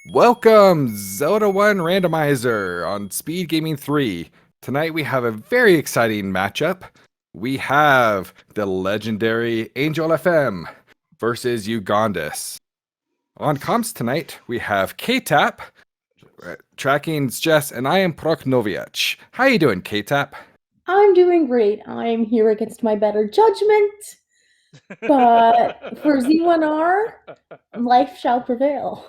Welcome, Zelda 1 Randomizer on SpeedGaming 3. Tonight we have a very exciting matchup. We have the legendary Angel FM versus Ugondis. On comms tonight, we have K-Tap, tracking Jess, and I am Proknovic. How you doing, K-Tap? I'm doing great. I'm here against my better judgment. But for Z1R, life shall prevail.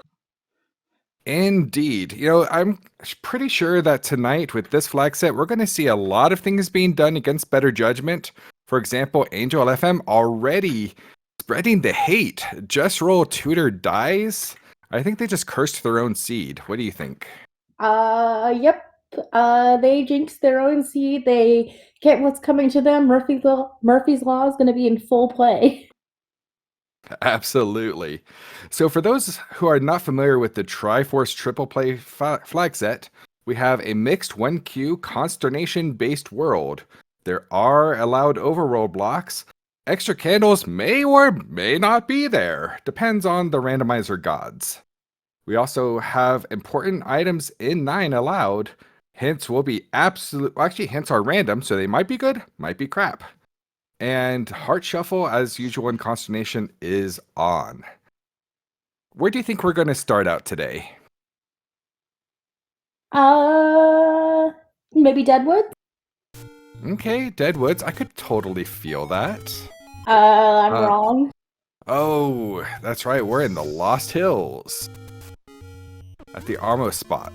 Indeed. You know, I'm pretty sure that tonight with this flag set, we're going to see a lot of things being done against better judgment. For example, Angel FM already spreading the hate. Just roll tutor dies. I think they just cursed their own seed. What do you think? Yep. They jinxed their own seed. They get what's coming to them. Murphy's Law is going to be in full play. Absolutely. So for those who are not familiar with the Triforce triple play flag set, we have a mixed 1Q consternation-based world. There are allowed overworld blocks. Extra candles may or may not be there. Depends on the randomizer gods. We also have important items in 9 allowed. Hints will be absolute. Actually, hints are random, so they might be good, might be crap. And Heart Shuffle, as usual in Consternation, is on. Where do you think we're going to start out today? Maybe Deadwood? Okay, Deadwoods. I could totally feel that. I'm wrong. Oh, that's right. We're in the Lost Hills. At the Armo spot.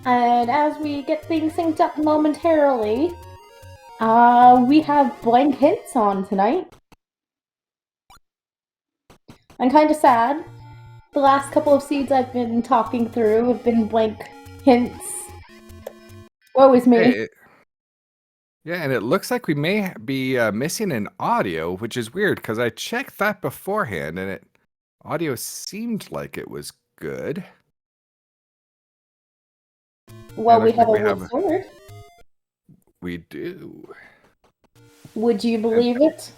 And as we get things synced up momentarily, we have blank hints on tonight. I'm kind of sad. The last couple of seeds I've been talking through have been blank hints. Woe is me. Hey, yeah, and it looks like we may be missing an audio, which is weird because I checked that beforehand and audio seemed like it was good. Well, we have a wood sword. We do. Would you believe it?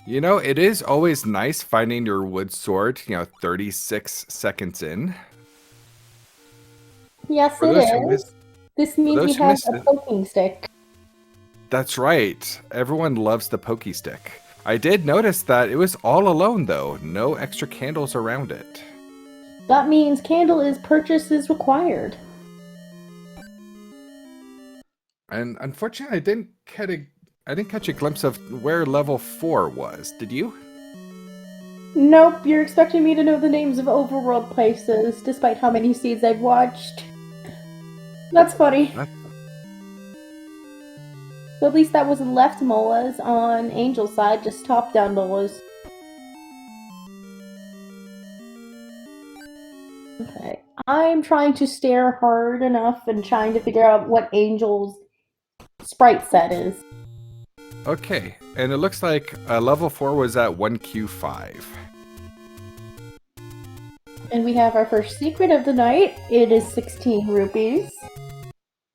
You know, it is always nice finding your wood sword, 36 seconds in. Yes, it is. This means we have a poking stick. That's right. Everyone loves the pokey stick. I did notice that it was all alone, though. No extra candles around it. That means candle purchase is required. And unfortunately, I didn't catch a glimpse of where level 4 was. Did you? Nope, you're expecting me to know the names of overworld places, despite how many seeds I've watched. That's funny. But at least that wasn't left molas on Angel's side, just top-down molas. Okay, I'm trying to stare hard enough and trying to figure out what Angel's sprite set is. Okay, and it looks like level 4 was at 1Q5. And we have our first secret of the night. It is 16 rupees.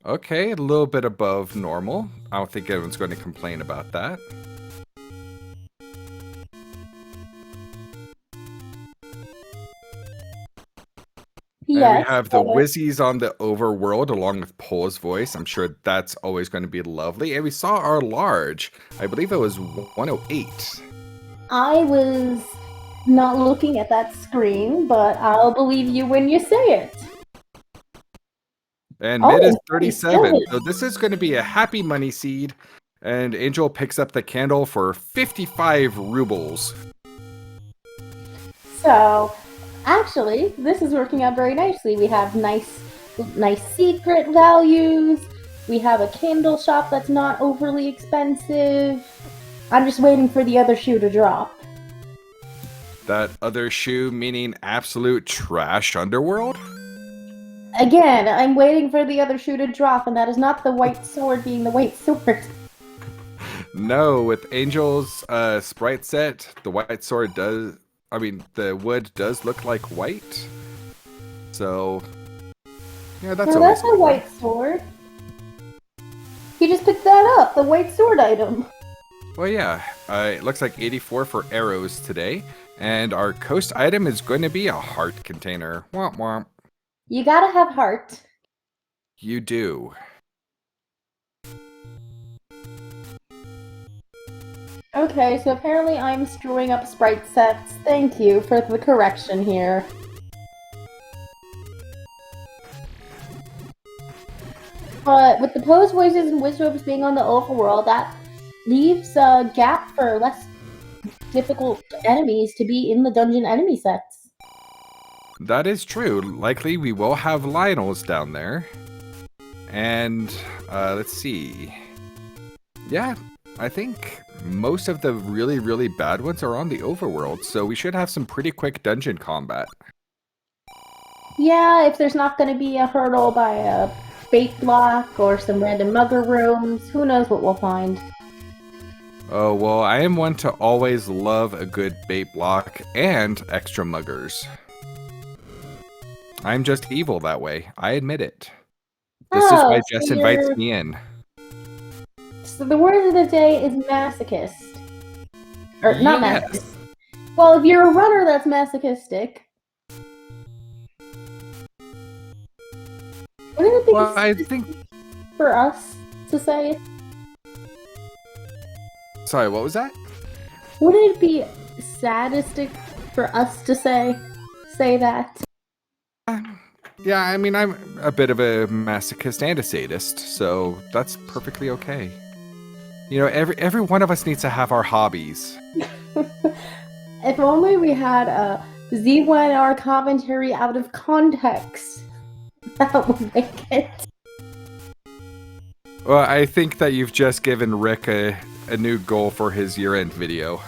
Okay, a little bit above normal. I don't think anyone's going to complain about that. Yes, and we have the Wizzies on the overworld along with Pole's voice. I'm sure that's always going to be lovely. And we saw our large. I believe it was 108. I was not looking at that screen, but I'll believe you when you say it. And mid is 37. So this is going to be a happy money seed. And Angel picks up the candle for 55 rubles. So, actually, this is working out very nicely. We have nice secret values. We have a candle shop that's not overly expensive. I'm just waiting for the other shoe to drop. That other shoe meaning absolute trash underworld? Again, I'm waiting for the other shoe to drop, and that is not the white sword being the white sword. No, with Angel's sprite set, the white sword does... I mean, the wood does look like white. So, yeah, that's always that's a white sword. He just picked that up, the white sword item. Well, yeah. It looks like 84 for arrows today. And our coast item is going to be a heart container. Womp womp. You gotta have heart. You do. Okay, so apparently I'm screwing up sprite sets. Thank you for the correction here. But with the pose voices and wizards being on the overworld, that leaves a gap for less difficult enemies to be in the dungeon enemy sets. That is true. Likely we will have Lionels down there. And let's see. Yeah, I think most of the really, really bad ones are on the overworld, so we should have some pretty quick dungeon combat. Yeah, if there's not going to be a hurdle by a bait block or some random mugger rooms, who knows what we'll find. Oh, well, I am one to always love a good bait block and extra muggers. I'm just evil that way. I admit it. This is why Jess invites me in. So the word of the day is masochist. Or not Yes. masochist. Well, if you're a runner, that's masochistic. Wouldn't it be Well, I think... for us to say it? Sorry, what was that? Wouldn't it be sadistic for us to say that? Yeah, I mean, I'm a bit of a masochist and a sadist, so that's perfectly okay. You know, every one of us needs to have our hobbies. If only we had a Z1R commentary out of context. That would make it. Well, I think that you've just given Rick a new goal for his year-end video.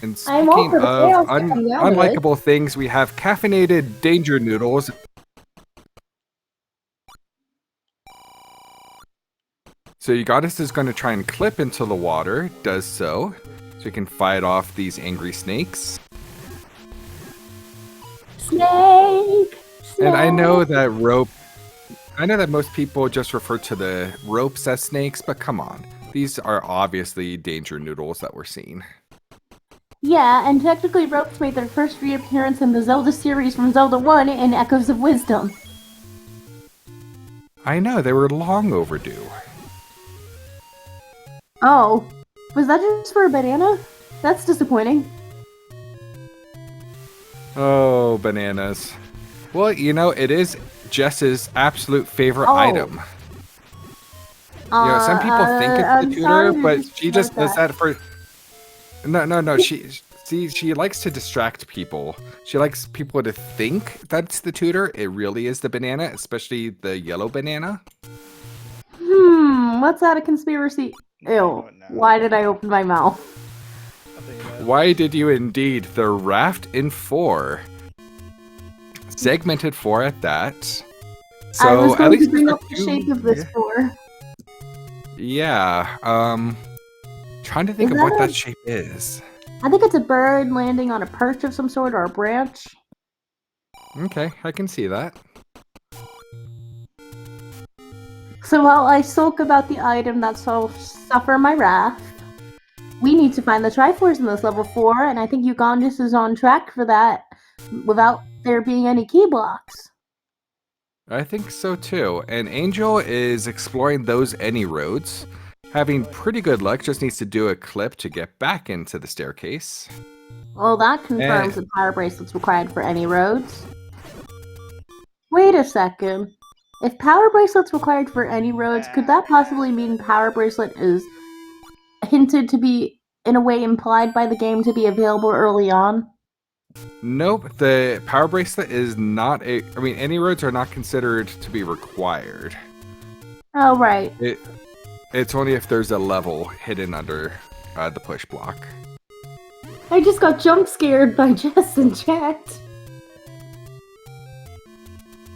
And I'm all speaking for the of chaos to come down to it. unlikable things, we have caffeinated danger noodles. So Ugondis is going to try and clip into the water, does so we can fight off these angry snakes. Snake! And I know that most people just refer to the ropes as snakes, but come on. These are obviously danger noodles that we're seeing. Yeah, and technically ropes made their first reappearance in the Zelda series from Zelda 1 in Echoes of Wisdom. I know, they were long overdue. Oh, was that just for a banana? That's disappointing. Oh, bananas. Well, you know, it is Jess's absolute favorite item. You know, some people think it's the tutor, but she just does that for... No. She likes to distract people. She likes people to think that's the tutor. It really is the banana, especially the yellow banana. What's that a conspiracy? Ew. Why did I open my mouth? Why did you indeed? The raft in 4. Segmented 4 at that. So I was at going least to bring up the shape of this for. Yeah. Trying to think of what that shape is. I think it's a bird landing on a perch of some sort or a branch. Okay, I can see that. So while I sulk about the item that shall suffer my wrath, we need to find the Triforce in this level 4, and I think Ugondis is on track for that without there being any key blocks. I think so too. And Angel is exploring those any roads. Having pretty good luck, just needs to do a clip to get back into the staircase. Well, that confirms the power bracelet's required for any roads. Wait a second. If power bracelet's required for any roads, could that possibly mean power bracelet is hinted to be, in a way, implied by the game to be available early on? Nope, the power bracelet is not a... I mean, any roads are not considered to be required. Oh, right. It's only if there's a level hidden under the push block. I just got jump scared by Jess in chat.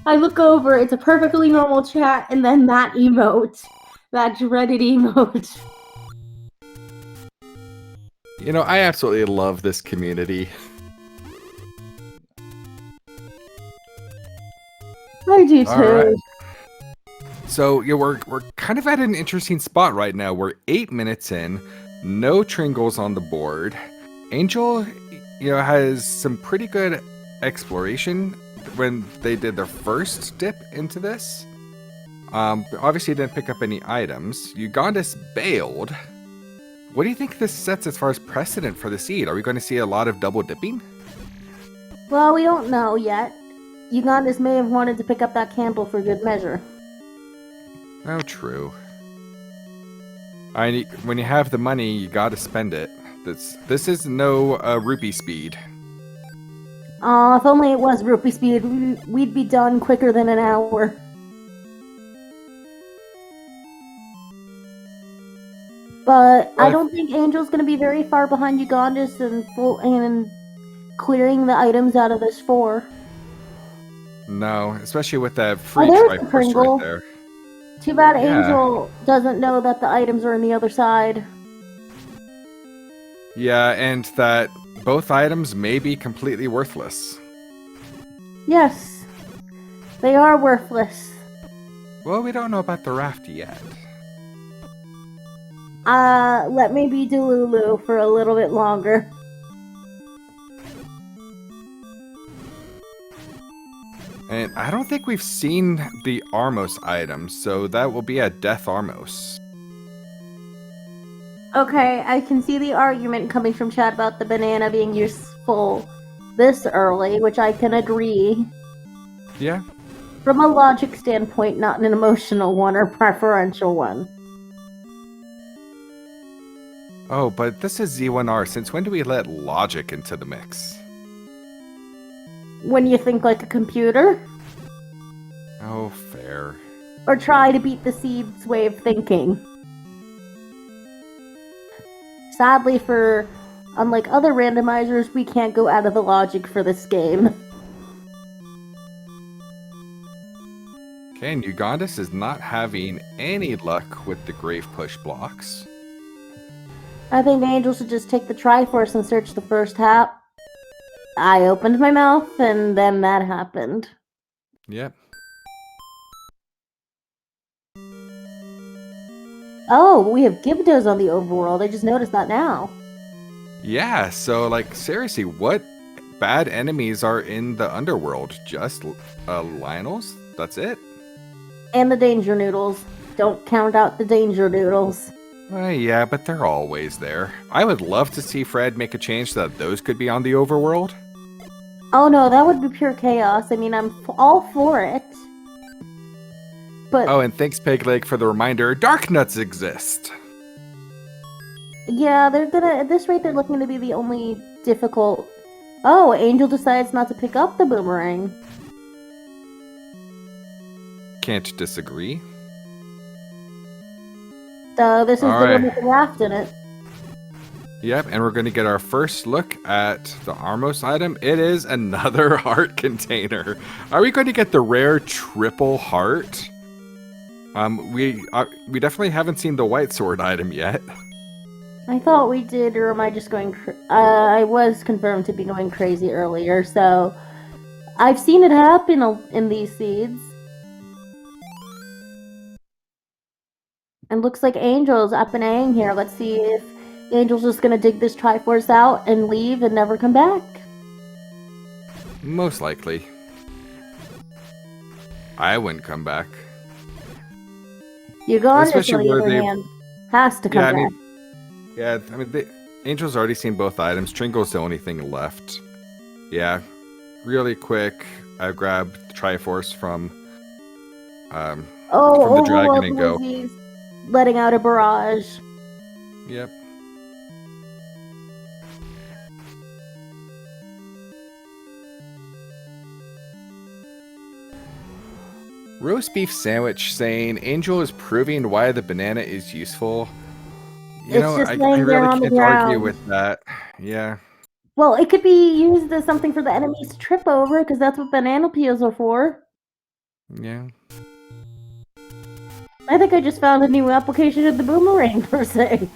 I look over, it's a perfectly normal chat, and then that emote. That dreaded emote. You know, I absolutely love this community. I do too. Right. So yeah, we're kind of at an interesting spot right now. We're 8 minutes in, no Tringles on the board. Angel, has some pretty good exploration when they did their first dip into this. But obviously didn't pick up any items. Ugondis bailed. What do you think this sets as far as precedent for the seed? Are we going to see a lot of double dipping? Well, we don't know yet. Ugondis may have wanted to pick up that candle for good measure. Oh, true. When you have the money, you gotta spend it. This is no rupee speed. If only it was rupee speed, we'd be done quicker than an hour. But I don't think Angel's going to be very far behind Ugondis and clearing the items out of this 4. No, especially with that free there's the Triforce Pringle. right there. Too bad Angel doesn't know that the items are on the other side. Yeah, and that both items may be completely worthless. Yes, they are worthless. Well, we don't know about the raft yet. Let me be Delulu for a little bit longer. And I don't think we've seen the Armos item, so that will be a Death Armos. Okay, I can see the argument coming from Chad about the banana being useful this early, which I can agree. Yeah. From a logic standpoint, not an emotional one or preferential one. Oh, but this is Z1R. Since when do we let logic into the mix? When you think like a computer? Oh, fair. Or try to beat the seed's way of thinking. Sadly, unlike other randomizers, we can't go out of the logic for this game. Okay, and Ugondis is not having any luck with the grave push blocks. I think Angel should just take the Triforce and search the first hap. I opened my mouth, and then that happened. Yep. Oh, we have Gibdos on the overworld. I just noticed that now. Yeah, so, seriously, what bad enemies are in the underworld? Just Lionels? That's it? And the Danger Noodles. Don't count out the Danger Noodles. Yeah, but they're always there. I would love to see Fred make a change so that those could be on the overworld. Oh no, that would be pure chaos. I mean, I'm all for it. But oh, and thanks, Pegleg, for the reminder. Dark Nuts exist. Yeah, at this rate, they're looking to be the only difficult. Oh, Angel decides not to pick up the boomerang. Can't disagree. This is the one with the raft in it. Yep, and we're going to get our first look at the Armos item. It is another heart container. Are we going to get the rare triple heart? We definitely haven't seen the white sword item yet. I thought we did, or am I just going? I was confirmed to be going crazy earlier, so I've seen it happen in these seeds. And looks like Angel's up and A-ing here. Let's see if Angel's just gonna dig this Triforce out and leave and never come back. Most likely. I wouldn't come back. Ugondis, on the other hand, has to come back. The Angel's already seen both items. Tringle's the only thing left. Yeah, really quick. I grabbed the Triforce from the dragon and go. He's letting out a barrage. Yep. Roast beef sandwich saying Angel is proving why the banana is useful. I really can't argue with that. Yeah. Well, it could be used as something for the enemies to trip over, because that's what banana peels are for. Yeah. I think I just found a new application of the boomerang, per se.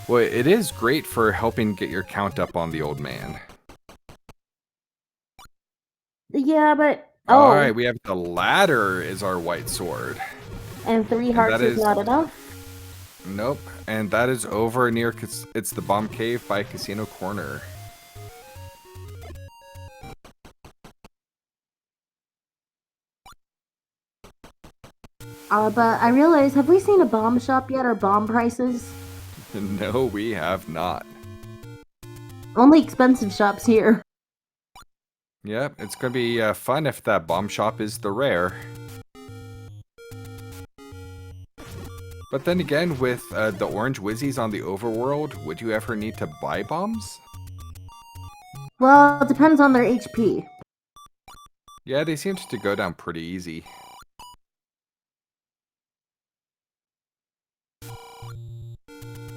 Well, it is great for helping get your count up on the old man. Yeah, but All Oh, right, we have the ladder is our white sword. and 3 And hearts that is is not enough. nope, and that is over near. It's the bomb cave by Casino Corner. But I realize, have we seen a bomb shop yet or bomb prices? No, we have not. Only expensive shops here. Yep, it's gonna be fun if that bomb shop is the rare. But then again, with the orange whizzies on the overworld, would you ever need to buy bombs? Well, it depends on their HP. Yeah, they seem to go down pretty easy.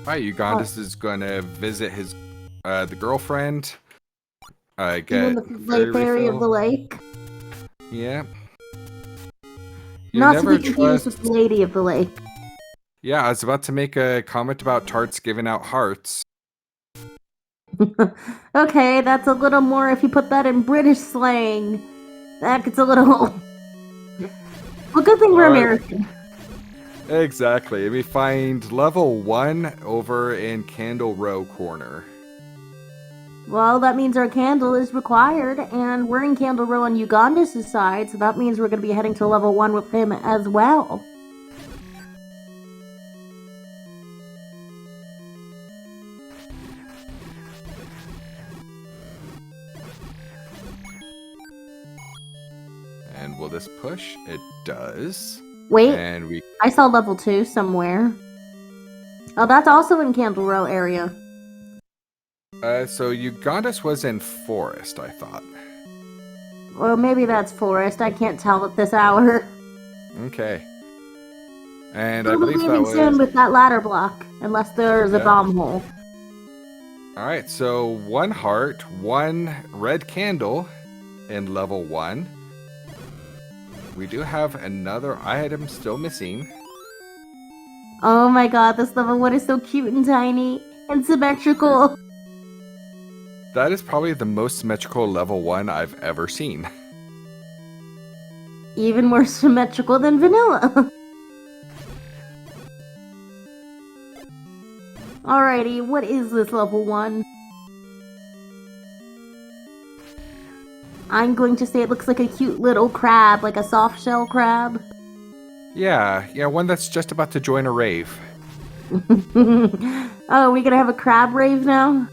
Alright, Ugondis is gonna visit his the girlfriend. Even Get the fairy of the lake. Yeah. You Not to never be confused with trust. the lady of the lake. Yeah, I was about to make a comment about tarts giving out hearts. Okay, that's a little more if you put that in British slang. That gets a little... Well, good thing we're Alright. American. Exactly. We find level 1 over in Candle Row Corner. Well, that means our candle is required, and we're in Candle Row on Ugondis' side, so that means we're going to be heading to level 1 with him as well. And will this push? It does. Wait, And we I saw level 2 somewhere. Oh, that's also in Candle Row area. so Ugondis was in Forest, I thought. Well, maybe that's Forest. I can't tell at this hour. Okay. And I We'll be believe that leaving was soon with that ladder block, unless there's a Yeah. bomb hole. Alright, so 1 heart, 1 red candle in level 1. We do have another item still missing. Oh my god, this level 1 is so cute and tiny and symmetrical. That is probably the most symmetrical level 1 I've ever seen. Even more symmetrical than vanilla. Alrighty, what is this level 1? I'm going to say it looks like a cute little crab, like a soft shell crab. Yeah, one that's just about to join a rave. Oh, we gonna have a crab rave now?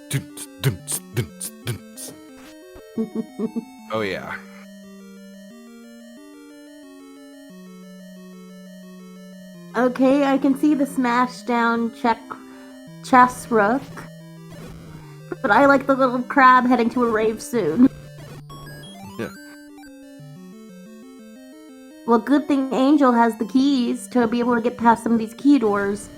Dunce, dunce, dunce, dunce. Oh yeah. Okay, I can see the smash down chess rook. But I like the little crab heading to a rave soon. Yeah. Well, good thing Angel has the keys to be able to get past some of these key doors.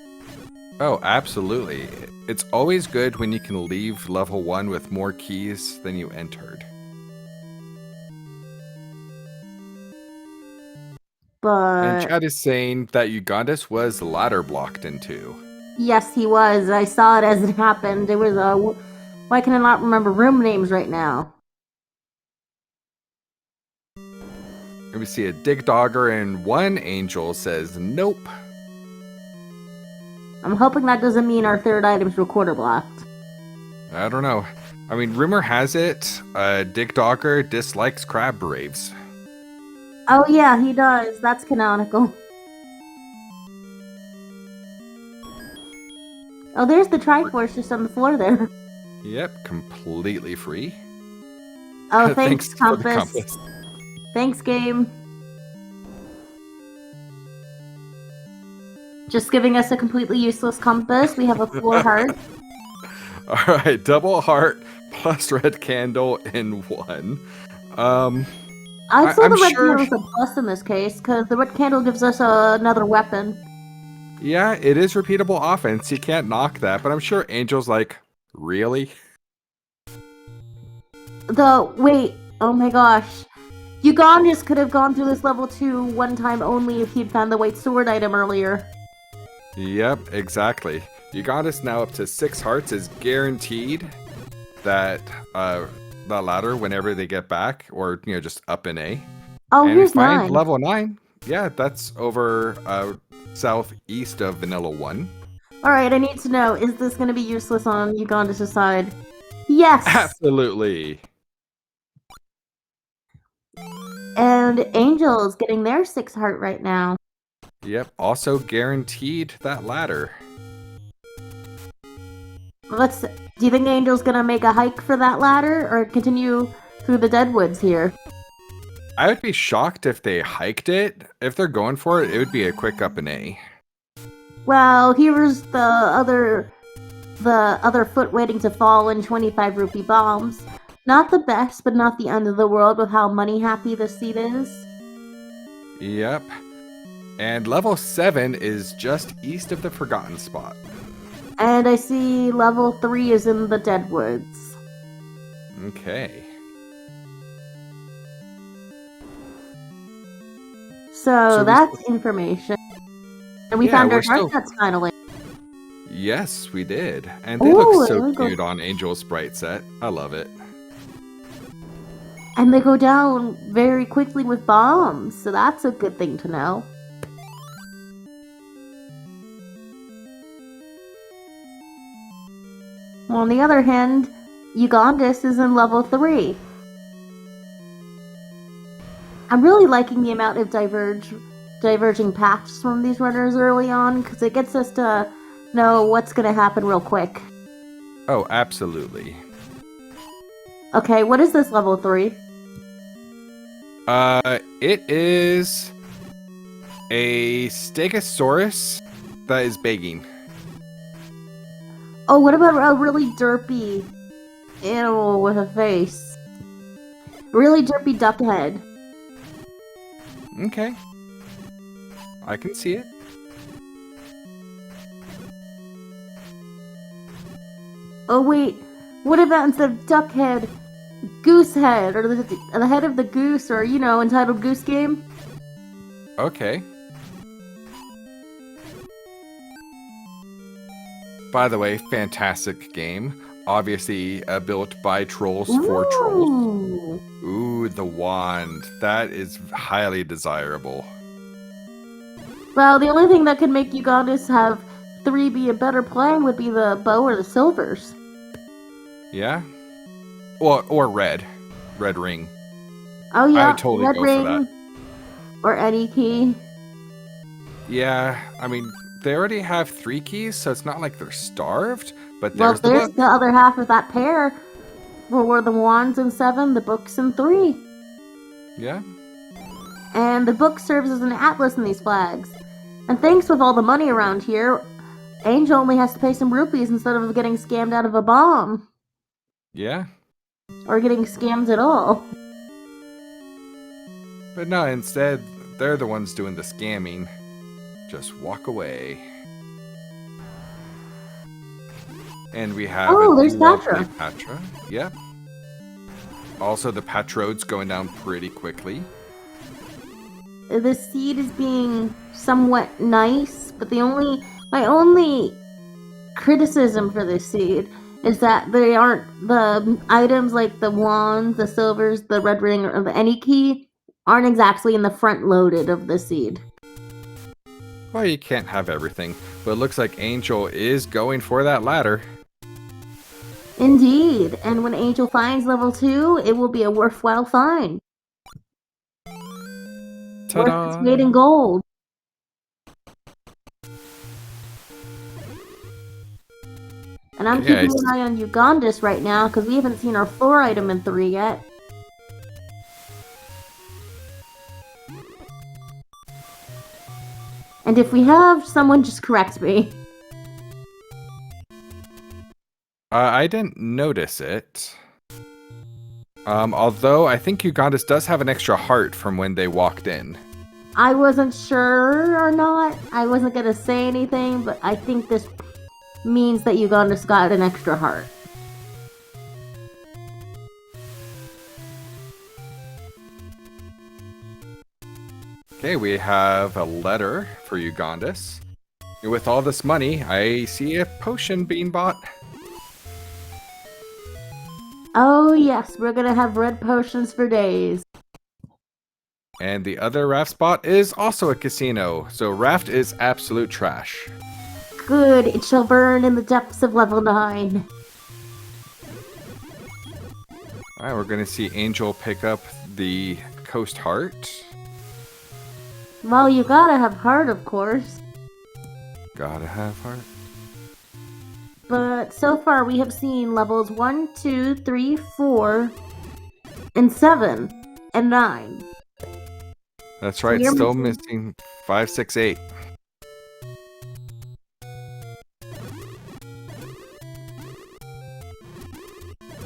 Oh, absolutely. It's always good when you can leave level 1 with more keys than you entered. And But Chad is saying that Ugondis was ladder blocked into. yes, he was. I saw it as it happened. It was a... Why can I not remember room names right now? And we see a dig dogger and 1 angel says nope. I'm hoping that doesn't mean our third item's recorder blocked. I don't know. I mean, rumor has it, Dig Dogger dislikes crab raves. Oh yeah, he does. That's canonical. Oh, there's the Triforce just on the floor there. Yep, completely free. Oh, thanks, for the compass. Thanks, game. Just giving us a completely useless compass. We have a 4 heart. Alright, double heart plus red candle in 1. I'd say I'm the red sure- candle's a plus in this case, because the red candle gives us another weapon. Yeah, it is repeatable offense. You can't knock that, but I'm sure Angel's like, really? Wait, oh my gosh. Ugondis could have gone through this level 2 one time only if he'd found the white sword item earlier. Yep, exactly. Ugondis now up to 6 hearts is guaranteed that that ladder whenever they get back, or just up in A. Oh, And we here's find 9. level 9. Yeah, that's over southeast of Vanilla 1. Alright, I need to know, is this going to be useless on Ugondis' side? Yes! Absolutely. And Angel is getting their 6 heart right now. Yep, also guaranteed that ladder. Do you think Angel's gonna make a hike for that ladder, or continue through the Deadwoods here? I would be shocked if they hiked it. If they're going for it, it would be a quick up and A. Well, here's the other foot waiting to fall in 25 rupee bombs. Not the best, but not the end of the world with how money happy this seed is. Yep. And level 7 is just east of the Forgotten Spot. And I see level 3 is in the Deadwoods. Okay. So that's information. And we found our dark nuts finally. Yes, we did. And they look so cute on Angel Sprite set. I love it. And they go down very quickly with bombs, so that's a good thing to know. On the other hand, Ugondis is in level 3. I'm really liking the amount of diverging paths from these runners early on, because it gets us to know what's going to happen real quick. Oh, absolutely. Okay, what is this level 3? It is a Stegosaurus that is begging. Oh, what about a really derpy animal with a face? Really derpy duck head. Okay. I can see it. Oh wait, what about instead of duck head, goose head, or the head of the goose, or entitled Goose Game? Okay. By the way, fantastic game. Obviously built by trolls for trolls. Ooh, the wand. That is highly desirable. Well, the only thing that could make Ugondis have 3 be a better play would be the bow or the silvers. Yeah? Or red. Red ring. Oh yeah, I would totally red go ring, for that. or any key. Yeah, I mean, they already have 3 keys, so it's not like they're starved, but Well, there's the there's book. the other half of that pair. Were the wands in 7, the books in 3. Yeah. And the book serves as an atlas in these flags. And thanks with all the money around here, Angel only has to pay some rupees instead of getting scammed out of a bomb. Yeah. Or getting scammed at all. But no, instead, they're the ones doing the scamming. Just walk away. And we have there's lovely Patra. Patra. Yep. Also, the Patrode's going down pretty quickly. The seed is being somewhat nice, but my only criticism for this seed is that they aren't the items like the wands, the silvers, the red ring, or the any key aren't exactly in the front loaded of the seed. Well, you can't have everything, but it looks like Angel is going for that ladder. Indeed, and when Angel finds level 2, it will be a worthwhile find. Ta-da! Worth its weight in gold. And I'm keeping an eye on Ugondis right now, because we haven't seen our floor item in 3 yet. And if we have, someone just correct me. I didn't notice it. Although I think Ugondis does have an extra heart from when they walked in. I wasn't sure or not. I wasn't gonna say anything, but I think this means that Ugondis got an extra heart. Okay, we have a letter for Ugondis. With all this money, I see a potion being bought. Oh yes, we're gonna have red potions for days. And the other raft spot is also a casino. So raft is absolute trash. Good, it shall burn in the depths of level 9. Alright, we're gonna see Angel pick up the Coast Heart. Well, you gotta have heart, of course. Gotta have heart. But so far we have seen levels 1, 2, 3, 4, and 7, and 9. That's right, You're still missing- missing 5, 6, 8.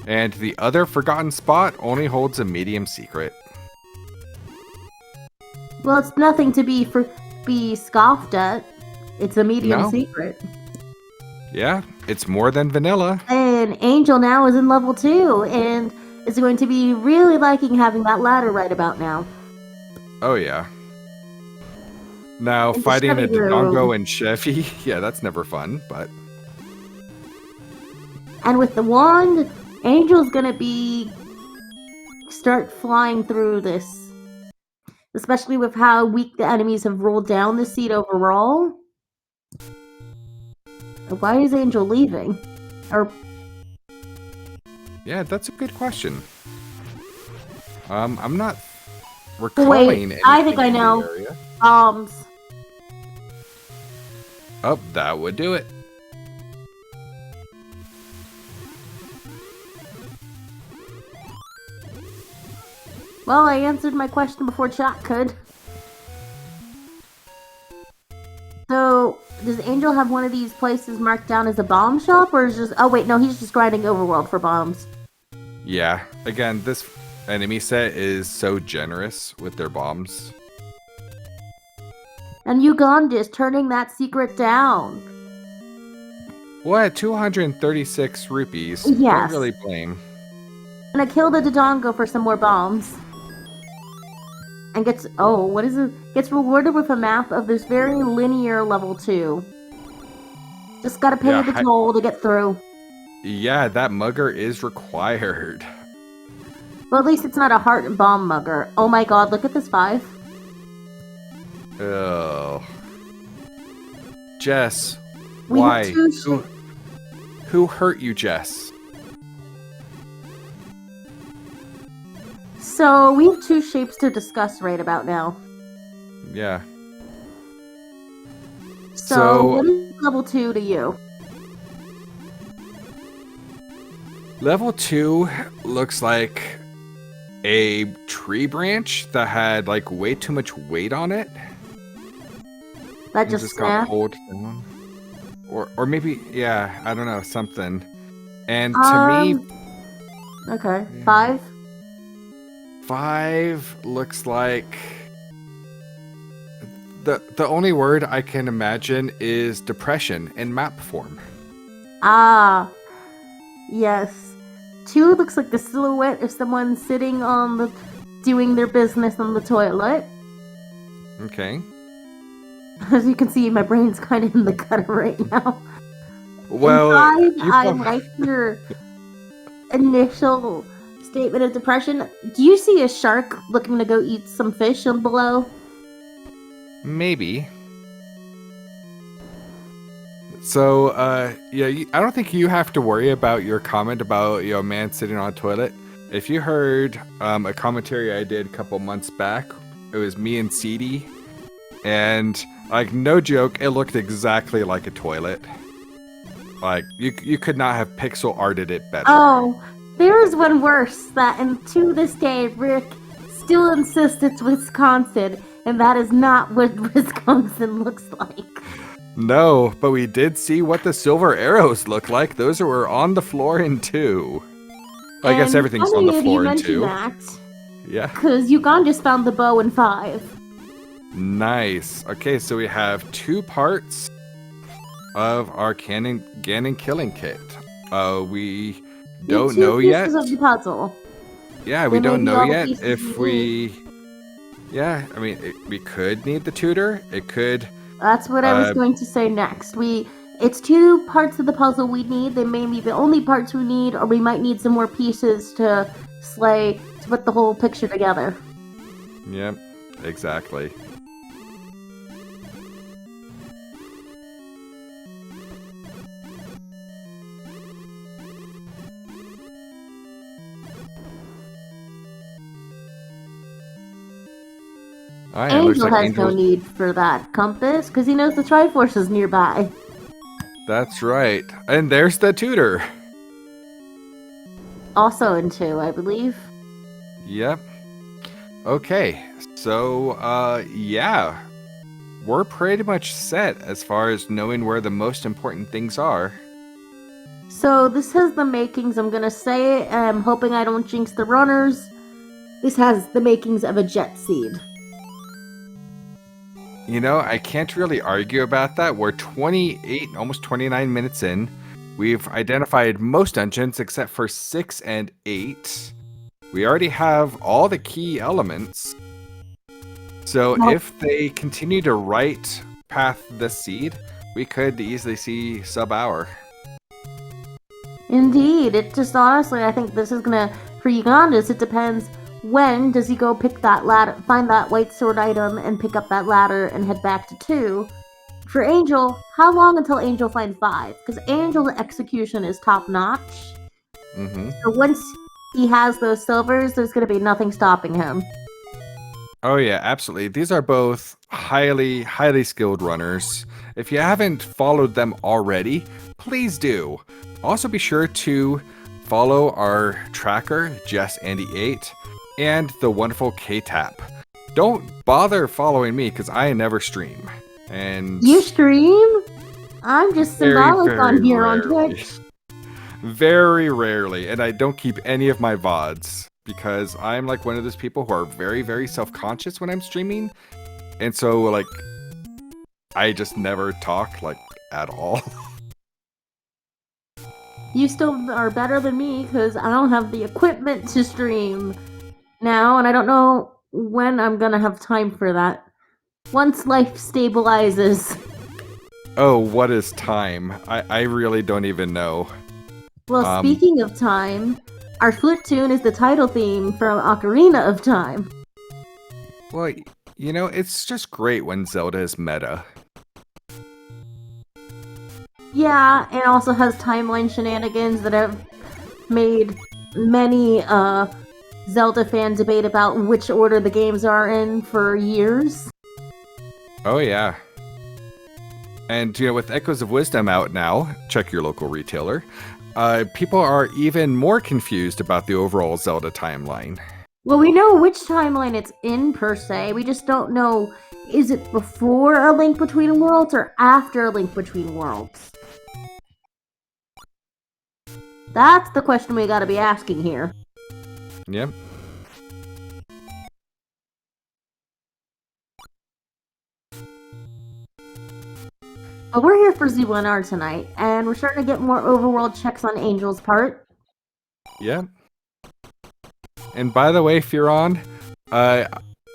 And the other forgotten spot only holds a medium secret. Well, it's nothing to be scoffed at. It's a medium No. secret. Yeah, it's more than vanilla. And Angel now is in level 2, and is going to be really liking having that ladder right about now. Oh yeah. Now And the fighting a Chevy room. Dodongo and Chevy, yeah, that's never fun, but And with the wand, Angel's gonna start flying through this. Especially with how weak the enemies have rolled down the seat overall. Why is Angel leaving? Or yeah, that's a good question. I'm not recalling wait, I think anything I in the know. area. Bombs. Oh, that would do it. Well, I answered my question before chat could. So, does Angel have one of these places marked down as a bomb shop, or is just... Oh wait, no, he's just grinding Overworld for bombs. Yeah, again, this enemy set is so generous with their bombs. And Ugondis turning that secret down. What? 236 rupees. Yes. Don't really blame. And I killed a Dodongo for some more bombs. And gets... Oh, what is it? Gets rewarded with a map of this very linear level 2. Just gotta pay Yeah, the toll to get through. Yeah, that mugger is required. Well, at least it's not a heart and bomb mugger. Oh my god, look at this 5. Oh. Jess, We have why? two Who hurt you, Jess? So, we have 2 shapes to discuss right about now. Yeah. So what is level 2 to you? Level 2 looks like a tree branch that had like way too much weight on it. That and just got snapped? pulled down. Or maybe, yeah, I don't know, something. And to me, Okay. 5? 5 looks like the only word I can imagine is depression in map form. Ah. Yes. 2 looks like the silhouette of someone sitting on the... doing their business on the toilet. Okay. As you can see, my brain's kind of in the gutter right now. Well, And 5, you I prob- like your initial statement of depression. Do you see a shark looking to go eat some fish on below? maybe. So, yeah, I don't think you have to worry about your comment about, you know, a man sitting on a toilet. If you heard a commentary I did a couple months back, it was me and CD, and like no joke, it looked exactly like a toilet. Like you could not have pixel arted it better. Oh, there is one worse that, and to this day, Rick still insists it's Wisconsin, and that is not what Wisconsin looks like. No, but we did see what the silver arrows look like. Those were on the floor in 2. I guess And everything's on funny the that floor you in mentioned 2. that, Yeah. because Ugondis just found the bow in 5. Nice. Okay, so we have 2 parts of our Ganon killing kit. We don't know yet. Pieces of the puzzle. Yeah, we There may don't be know all the yet pieces if you we... Yeah, I mean, we could need the tutor. It could... That's what I was going to say next. It's 2 parts of the puzzle we need. They may be the only parts we need, or we might need some more pieces to put the whole picture together. Yep, exactly. Angel has no need for that compass, because he knows the Triforce is nearby. That's right. And there's the tutor. Also in 2, I believe. Yep. Okay, so, yeah. We're pretty much set as far as knowing where the most important things are. So this has the makings, I'm gonna say it, and I'm hoping I don't jinx the runners. This has the makings of a jet seed. You know, I can't really argue about that. We're 28, almost 29 minutes in. We've identified most dungeons except for 6 and 8. We already have all the key elements. So if they continue to right path the seed, we could easily see sub-hour. Indeed, it just honestly, I think this is gonna, for Ugondis, it depends when does he go pick that ladder, find that white sword item and pick up that ladder and head back to 2. For Angel, how long until Angel finds 5? Because Angel's execution is top notch. So once he has those silvers, there's gonna be nothing stopping him. Oh yeah, absolutely. These are both highly skilled runners. If you haven't followed them already, please do. Also be sure to follow our tracker, JessAndy8, and the wonderful K-Tap. Don't bother following me because I never stream. And you stream? I'm just symbolic on here rarely. on Twitch. Very rarely, and I don't keep any of my VODs because I'm like one of those people who are very self-conscious when I'm streaming, and so like I just never talk like at all. You still are better than me because I don't have the equipment to stream now, and I don't know when I'm gonna have time for that. Once life stabilizes. Oh, what is time? I really don't even know. Well, speaking of time, our flute tune is the title theme from Ocarina of Time. Well, you know, it's just great when Zelda is meta. Yeah, and also has timeline shenanigans that have made many Zelda fans debate about which order the games are in for years. Oh yeah. And, you know, with Echoes of Wisdom out now, check your local retailer, people are even more confused about the overall Zelda timeline. Well, we know which timeline it's in, per se. We just don't know, is it before A Link Between Worlds or after A Link Between Worlds? That's the question we gotta be asking here. Yep. But we're here for Z1R tonight, and we're starting to get more overworld checks on Angel's part. Yep. And by the way, Furon,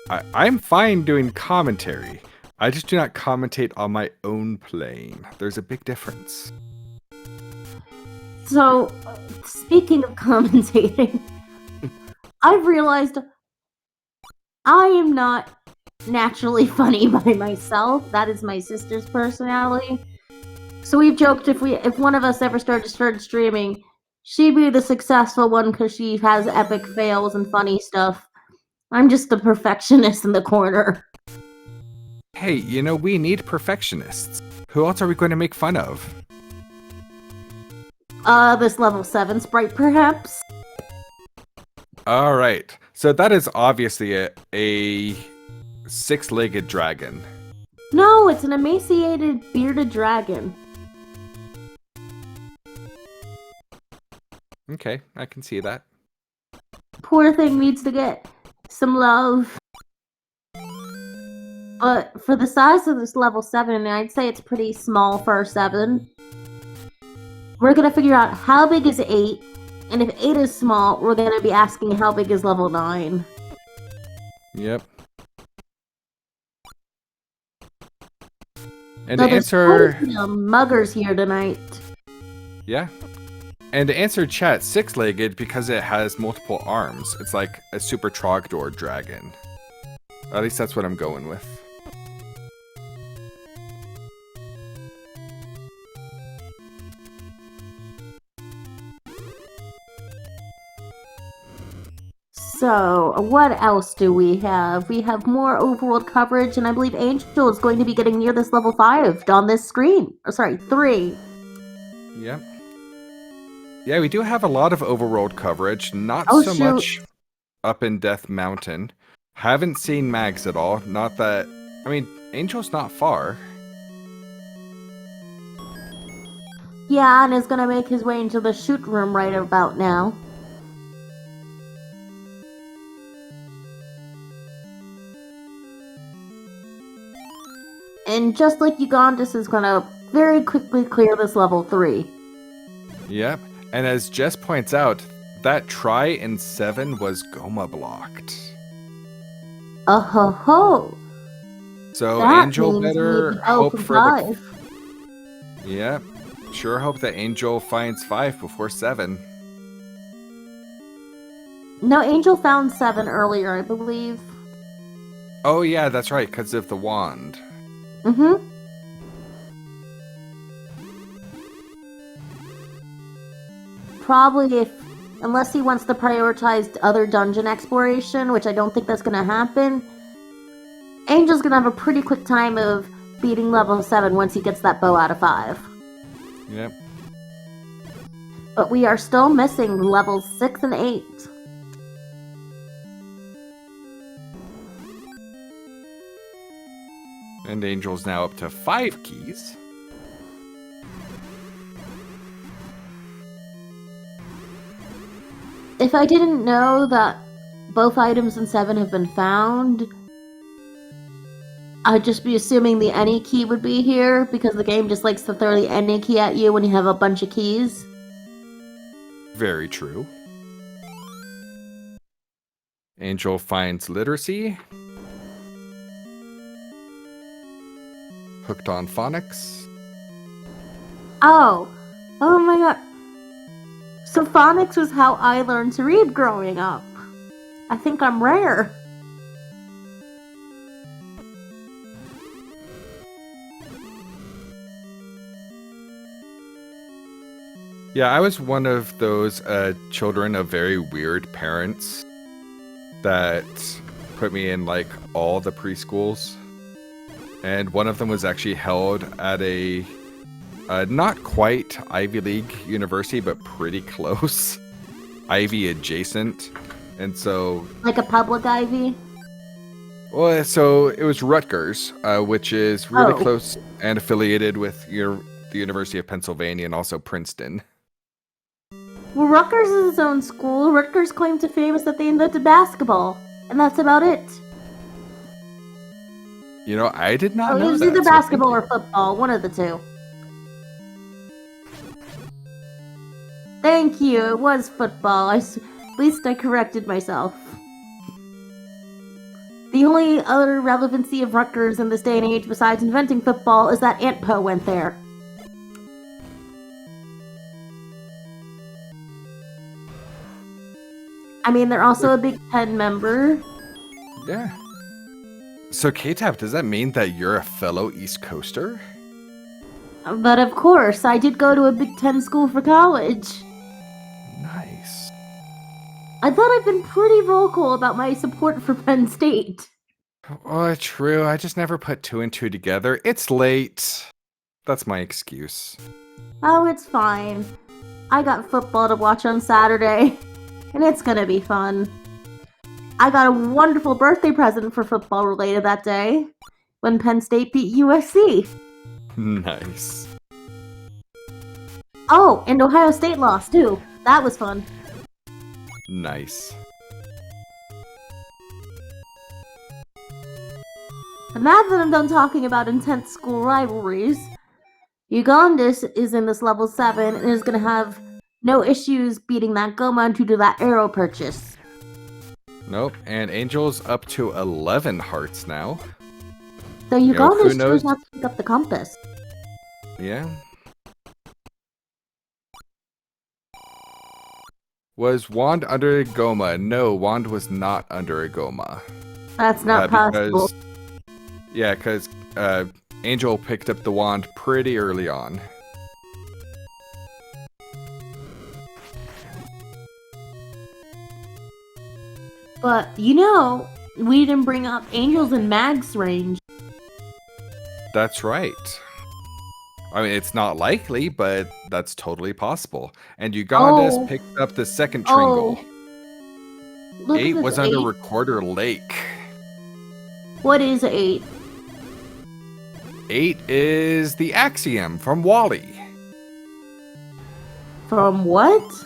I'm fine doing commentary. I just do not commentate on my own playing. There's a big difference. So, speaking of commentating, I've realized I am not naturally funny by myself. That is my sister's personality. So we've joked if one of us ever started streaming, she'd be the successful one because she has epic fails and funny stuff. I'm just the perfectionist in the corner. Hey, you know, we need perfectionists. Who else are we going to make fun of? This level 7 sprite, perhaps? Alright, so that is obviously a six-legged dragon. No, it's an emaciated, bearded dragon. Okay, I can see that. Poor thing needs to get some love. But for the size of this level 7, I'd say it's pretty small for a 7. We're gonna figure out how big is 8, and if 8 is small, we're gonna be asking how big is level 9. Yep. And So to there's answer, quite a few muggers here tonight. yeah. And to answer chat, six-legged because it has multiple arms. It's like a super Trogdor dragon. At least that's what I'm going with. So, what else do we have? We have more overworld coverage, and I believe Angel is going to be getting near this level 5 on this screen. Oh, sorry, 3. Yep. Yeah, we do have a lot of overworld coverage. Not Oh, so shoot. much up in Death Mountain. Haven't seen Mags at all. Not that... I mean, Angel's not far. Yeah, and is going to make his way into the shoot room right about now. And just like Ugondis is going to very quickly clear this level 3. Yep. And as Jess points out, that try in 7 was Goma blocked. Ho ho! So That Angel means better maybe hope from for the... 5. Yep. Sure hope that Angel finds 5 before 7. No, Angel found 7 earlier, I believe. Oh yeah, that's right, because of the wand. Mm-hmm. Probably unless he wants to prioritize other dungeon exploration, which I don't think that's gonna happen, Angel's gonna have a pretty quick time of beating level 7 once he gets that bow out of 5. Yep. But we are still missing levels 6 and 8. And Angel's now up to 5 keys. If I didn't know that both items in 7 have been found, I'd just be assuming the any key would be here, because the game just likes to throw the any key at you when you have a bunch of keys. Very true. Angel finds literacy. Hooked on phonics. Oh my god. So phonics was how I learned to read growing up. I think I'm rare. Yeah, I was one of those children of very weird parents that put me in like all the preschools. And one of them was actually held at a not quite Ivy League university, but pretty close. Ivy adjacent. And so... Like a public Ivy? Well, so it was Rutgers, which is really Oh. close and affiliated with the University of Pennsylvania and also Princeton. Well, Rutgers is its own school. Rutgers claimed to fame is that they invented basketball. And that's about it. You know, I did not It know was that. either so basketball or thank you. football, one of the two. Thank you, it was football. At least I corrected myself. The only other relevancy of Rutgers in this day and age besides inventing football is that Aunt Po went there. I mean, they're also a Big Ten member. Yeah. So, K-Tap, does that mean that you're a fellow East Coaster? But of course, I did go to a Big Ten school for college. Nice. I thought I've been pretty vocal about my support for Penn State. Oh, true. I just never put 2 and 2 together. It's late. That's my excuse. Oh, it's fine. I got football to watch on Saturday, and it's gonna be fun. I got a wonderful birthday present for football related that day, when Penn State beat USC. Nice. Oh, and Ohio State lost too. That was fun. Nice. And now that I'm done talking about intense school rivalries, Ugondis is in this level 7 and is gonna have no issues beating that Goma due to that arrow purchase. Nope. And Angel's up to 11 hearts now. So who Ugondis knows? chose not to pick up the compass. Yeah. Was Wand under a Goma? No, Wand was not under a Goma. That's not possible. Because Angel picked up the wand pretty early on. But, we didn't bring up Angels in Mag's range. That's right. I mean, it's not likely, but that's totally possible. And Ugondis picked up the second Tringle. Look 8 at this was under 8. Recorder Lake. What is 8? 8 is the Axiom from Wally. From what?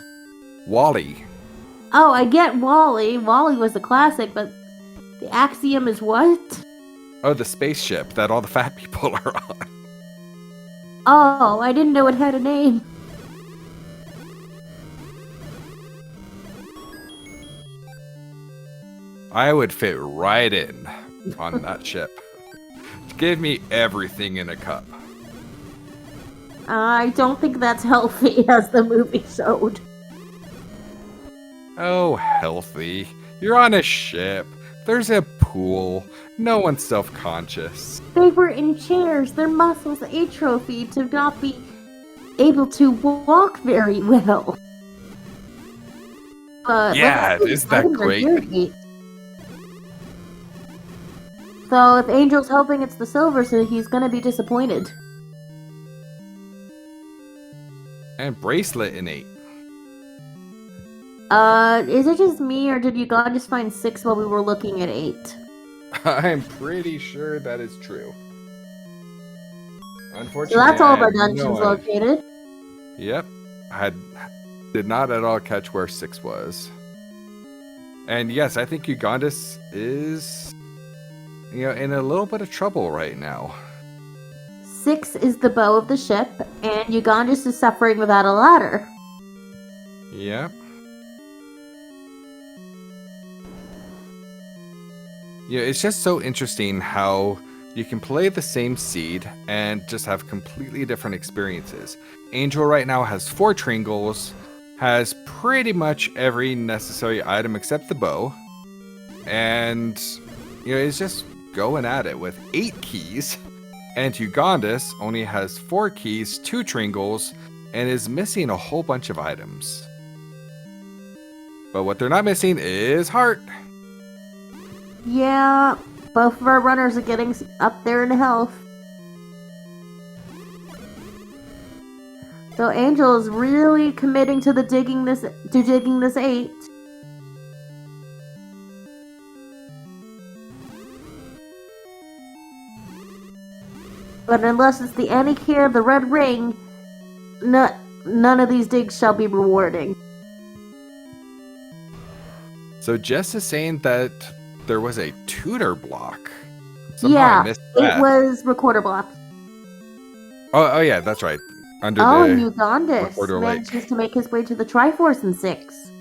Wally. Oh, I get Wally. Wally was a classic, but the Axiom is what? Oh, the spaceship that all the fat people are on. Oh, I didn't know it had a name. I would fit right in on that ship. Give me everything in a cup. I don't think that's healthy, as the movie showed. Oh, healthy. You're on a ship. There's a pool. No one's self-conscious. They were in chairs. Their muscles atrophied to not be able to walk very well. Yeah, isn't that great? So if Angel's helping, it's the silver, so he's gonna be disappointed. And bracelet in 8. Is it just me, or did Ugondis find 6 while we were looking at 8? I'm pretty sure that is true. Unfortunately, So that's all of our I had dungeons no idea. located. Yep. Did not at all catch where 6 was. And yes, I think Ugondis is, in a little bit of trouble right now. 6 is the bow of the ship, and Ugondis is suffering without a ladder. Yep. Yeah, it's just so interesting how you can play the same seed and just have completely different experiences. Angel right now has 4 Tringles, has pretty much every necessary item except the bow, and is just going at it with 8 keys. And Ugondis only has 4 keys, 2 Tringles, and is missing a whole bunch of items. But what they're not missing is heart. Yeah, both of our runners are getting up there in health. So Angel is really committing to digging this 8. But unless it's the Anti-Key or the Red Ring, none of these digs shall be rewarding. So Jess is saying that there was a tutor block. Yeah, missed that. It was recorder block. Oh yeah, that's right. Under Ugondis Recorder Lake. manages to make his way to the Triforce in 6.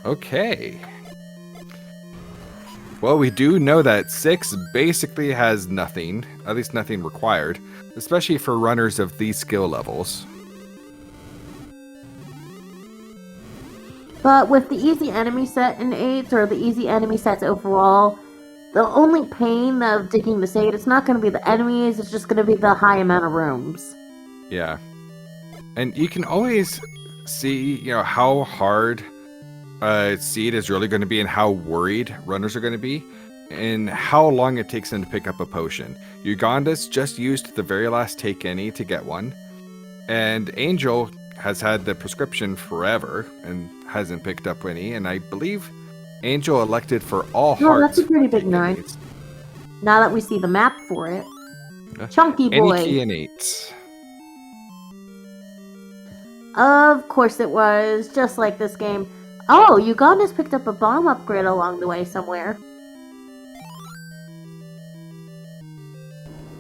Okay. Well, we do know that 6 basically has nothing, at least nothing required, especially for runners of these skill levels. But with the easy enemy set in 8, or the easy enemy sets overall, the only pain of digging this 8, it's not going to be the enemies, it's just going to be the high amount of rooms. Yeah. And you can always see, how hard seed is really going to be and how worried runners are going to be and how long it takes them to pick up a potion. Ugondis just used the very last take any to get one, and Angel has had the prescription forever and hasn't picked up any, and I believe Angel elected for all hearts. That's a pretty big 9. Now that we see the map for it. Chunky boy. Any key in 8. Of course it was, just like this game. Oh, Ugondis picked up a bomb upgrade along the way somewhere.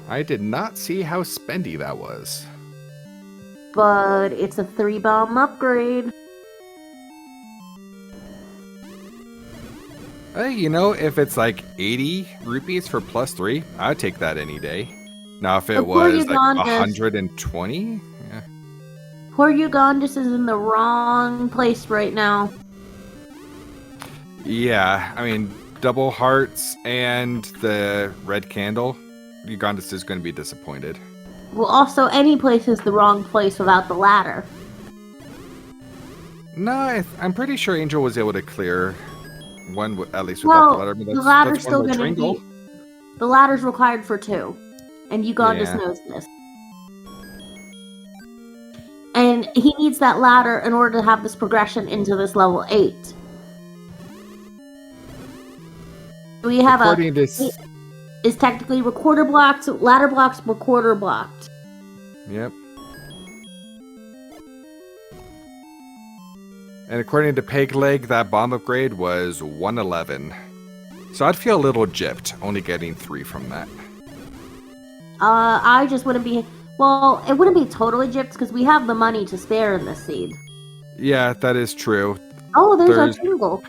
I did not see how spendy that was. But it's a 3-bomb upgrade. You know, if it's like 80 rupees for +3, I'd take that any day. Now, if it Poor was like Ugondis. 120, yeah. Poor Ugondis is in the wrong place right now. Yeah, I mean, double hearts and the red candle, Ugondis is going to be disappointed. Well, also, any place is the wrong place without the ladder. No, I'm pretty sure Angel was able to clear one, at least without the ladder. I mean, the ladder's that's one still more going to Tringle. be... The ladder's required for 2. And Ugondis Yeah. knows this. And he needs that ladder in order to have this progression into this level 8. We have According to... is technically recorder blocked, ladder blocked, recorder blocked. Yep. And according to Peg Leg, that bomb upgrade was 111. So I'd feel a little gypped, only getting 3 from that. I just wouldn't be... Well, it wouldn't be totally gypped because we have the money to spare in this seed. Yeah, that is true. Oh, there's a jingle.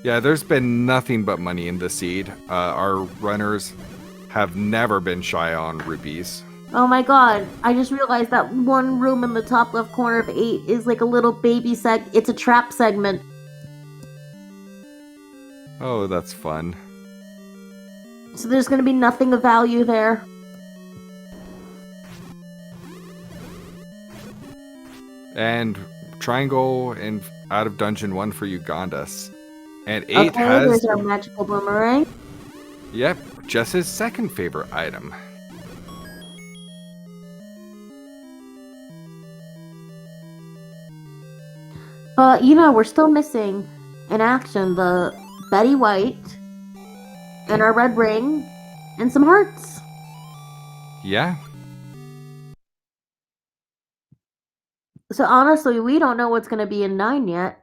Yeah, there's been nothing but money in the seed. Our runners have never been shy on rupees. Oh my god, I just realized that one room in the top left corner of 8 is like a little baby it's a trap segment. Oh, that's fun. So there's gonna be nothing of value there. And triangle and out of dungeon 1 for Ugondis. And 8 Okay, has... there's our magical boomerang. Yep, Jess's second favorite item. But, you know, we're still missing in action the Betty White and our red ring and some hearts. Yeah. So honestly, we don't know what's going to be in 9 yet.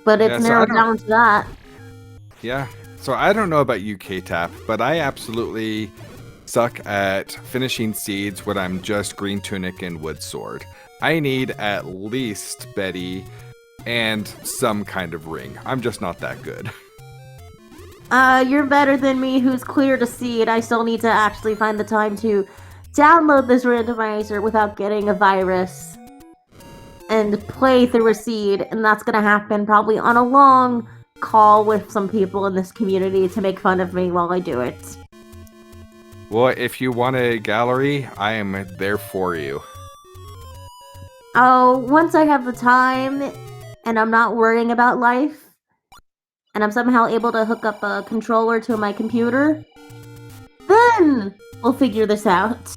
But it's narrowed down to that. Yeah. So I don't know about you, K-Tap, but I absolutely suck at finishing seeds when I'm just Green Tunic and Wood Sword. I need at least Betty and some kind of ring. I'm just not that good. You're better than me who's cleared a seed. I still need to actually find the time to download this randomizer without getting a virus and play through a seed, and that's gonna happen probably on a long call with some people in this community to make fun of me while I do it. Well, if you want a gallery, I am there for you. Oh, once I have the time and I'm not worrying about life and I'm somehow able to hook up a controller to my computer, then we'll figure this out.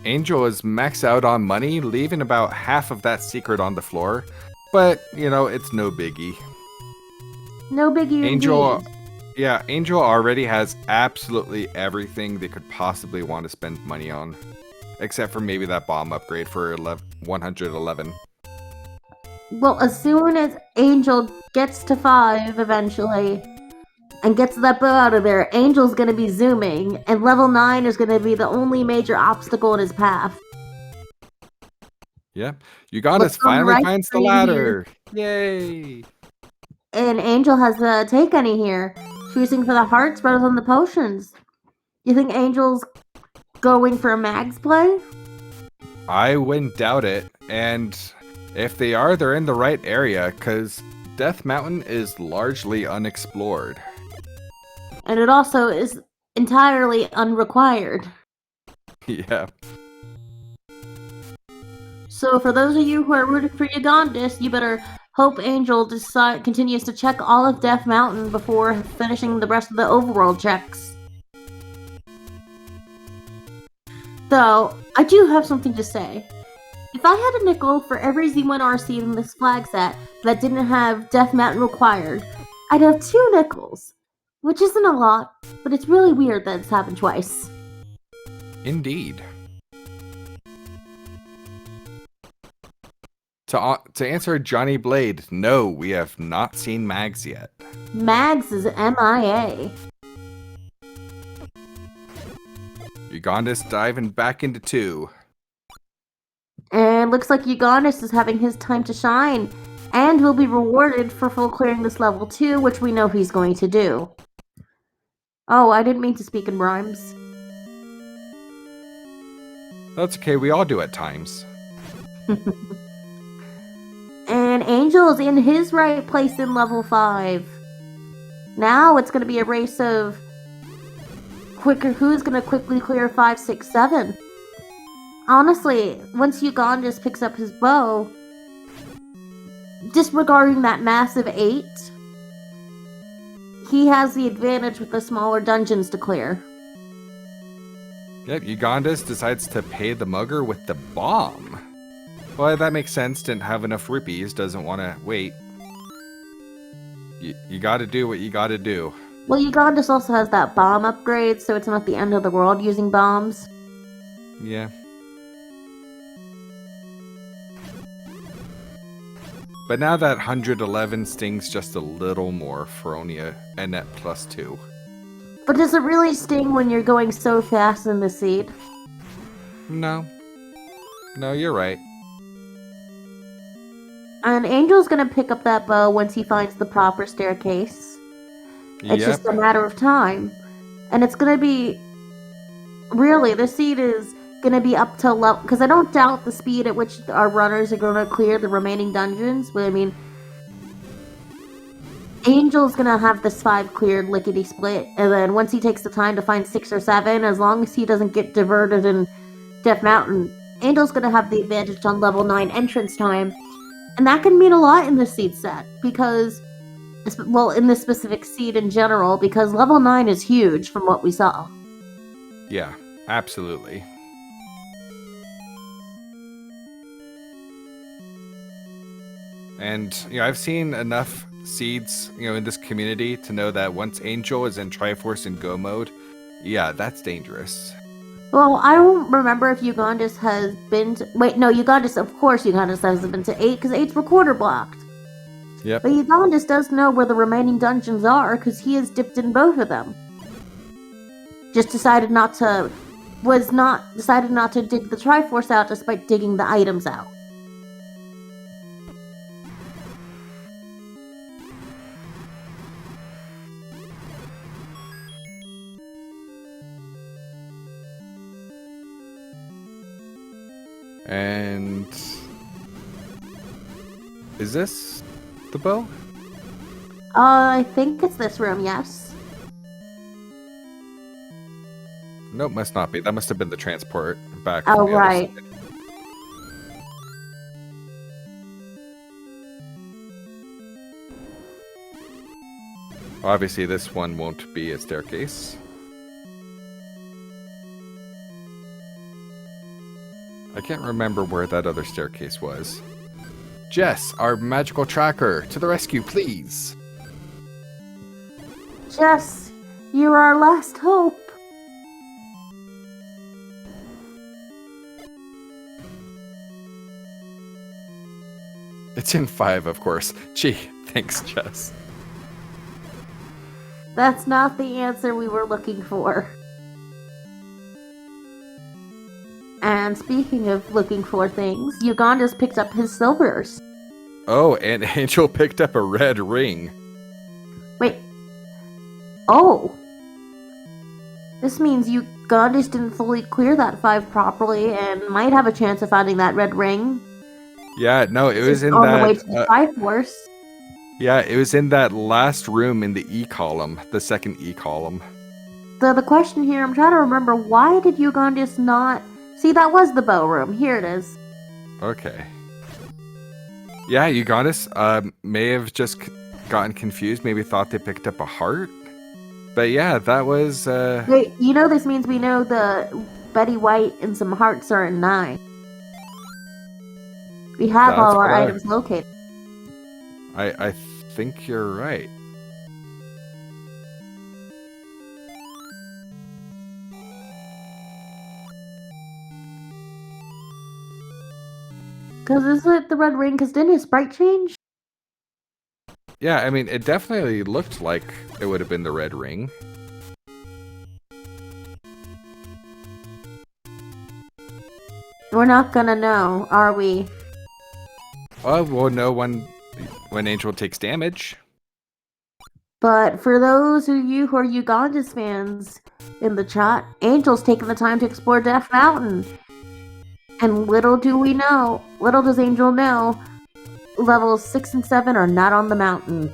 Angel is maxed out on money, leaving about half of that secret on the floor. But, you know, it's no biggie. No biggie Angel, indeed. yeah, Angel already has absolutely everything they could possibly want to spend money on. Except for maybe that bomb upgrade for 111. Well, as soon as Angel gets to 5 eventually, and gets that bow out of there, Angel's gonna be zooming, and level 9 is gonna be the only major obstacle in his path. Yeah, Ugondis finally finds the ladder! Yay! And Angel has the take any here, choosing for the hearts rather than the potions. You think Angel's going for a Mag's play? I wouldn't doubt it, and if they are, they're in the right area, because Death Mountain is largely unexplored. And it also is entirely unrequired. Yeah. So for those of you who are rooting for Ugondis, you better hope Angel continues to check all of Death Mountain before finishing the rest of the overworld checks. Though, I do have something to say. If I had a nickel for every Z1R seed in this flag set that didn't have Death Mountain required, I'd have 2 nickels. Which isn't a lot, but it's really weird that it's happened twice. Indeed. To answer Johnny Blade, no, we have not seen Mags yet. Mags is MIA. Ugondis diving back into 2. And looks like Ugondis is having his time to shine. And will be rewarded for full clearing this level 2, which we know he's going to do. Oh, I didn't mean to speak in rhymes. That's okay, we all do at times. And Angel's in his right place in level 5. Now it's going to be a race of who's going to quickly clear 5, 6, 7. Honestly, once Ugondis picks up his bow, disregarding that massive 8, he has the advantage with the smaller dungeons to clear. Yep, Ugondis decides to pay the mugger with the bomb. Well, that makes sense. Didn't have enough rupees. Doesn't want to wait. You gotta do what you gotta do. Well, Ugondis also has that bomb upgrade, so it's not the end of the world using bombs. Yeah. But now that 111 stings just a little more for only a net +2. But does it really sting when you're going so fast in the seed? No. No, you're right. And Angel's gonna pick up that bow once he finds the proper staircase. It's just a matter of time. And it's gonna be... Really, the seed is gonna be up to level... Because I don't doubt the speed at which our runners are gonna clear the remaining dungeons. But I mean... Angel's gonna have this 5 cleared lickety-split. And then once he takes the time to find 6 or 7, as long as he doesn't get diverted in Death Mountain, Angel's gonna have the advantage on level 9 entrance time. And that can mean a lot in this seed set, because, well, in this specific seed in general, because level 9 is huge from what we saw. Yeah, absolutely. And, I've seen enough seeds, in this community to know that once Angel is in Triforce and Go mode, yeah, that's dangerous. Well, I don't remember if Ugondis has been to... Wait, no, Ugondis, of course Ugondis hasn't been to 8, because 8's recorder blocked. Yep. But Ugondis does know where the remaining dungeons are, because he has dipped in both of them. Just decided not to... Decided not to dig the Triforce out despite digging the items out. And is this the bow? I think it's this room, yes. Nope, must not be. That must have been the transport back. Oh, from the other right. side. Obviously, this one won't be a staircase. I can't remember where that other staircase was. Jess, our magical tracker, to the rescue, please. Jess, you're our last hope. It's in 5, of course. Gee, thanks, Jess. That's not the answer we were looking for. And speaking of looking for things, Ugondis picked up his silvers. Oh, and Angel picked up a red ring. Wait. Oh. This means Ugondis didn't fully clear that 5 properly and might have a chance of finding that red ring. Yeah, no, it was in on that... the way to the Triforce. Yeah, it was in that last room in the E column, the second E column. So the question here, I'm trying to remember, why did Ugondis not... See, that was the bow room. Here it is. Okay. Yeah, Ugondis may have just gotten confused, maybe thought they picked up a heart. But yeah, that was... Wait, this means we know the Betty White and some hearts are in 9. We have That's all our what items located. I think you're right. Because is it the red ring? Because didn't his sprite change? Yeah, I mean, it definitely looked like it would have been the red ring. We're not gonna know, are we? Oh, we'll know when when Angel takes damage. But for those of you who are Ugondis fans in the chat, Angel's taking the time to explore Death Mountain. And little does Angel know, levels 6 and 7 are not on the mountain.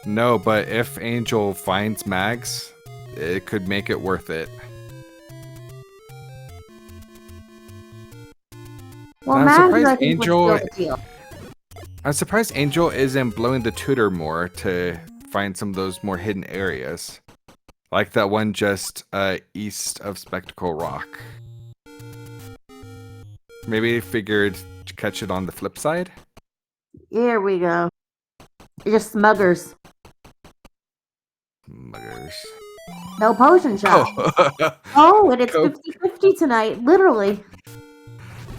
No, but if Angel finds mags, it could make it worth it. Well, I'm mags, surprised I think, Angel. would still deal. I'm surprised Angel isn't blowing the tutor more to find some of those more hidden areas, like that one just east of Spectacle Rock. Maybe figured to catch it on the flip side. Here we go. Just smuggers. Muggers. No potion shop. Oh, and it's 50-50 tonight, literally.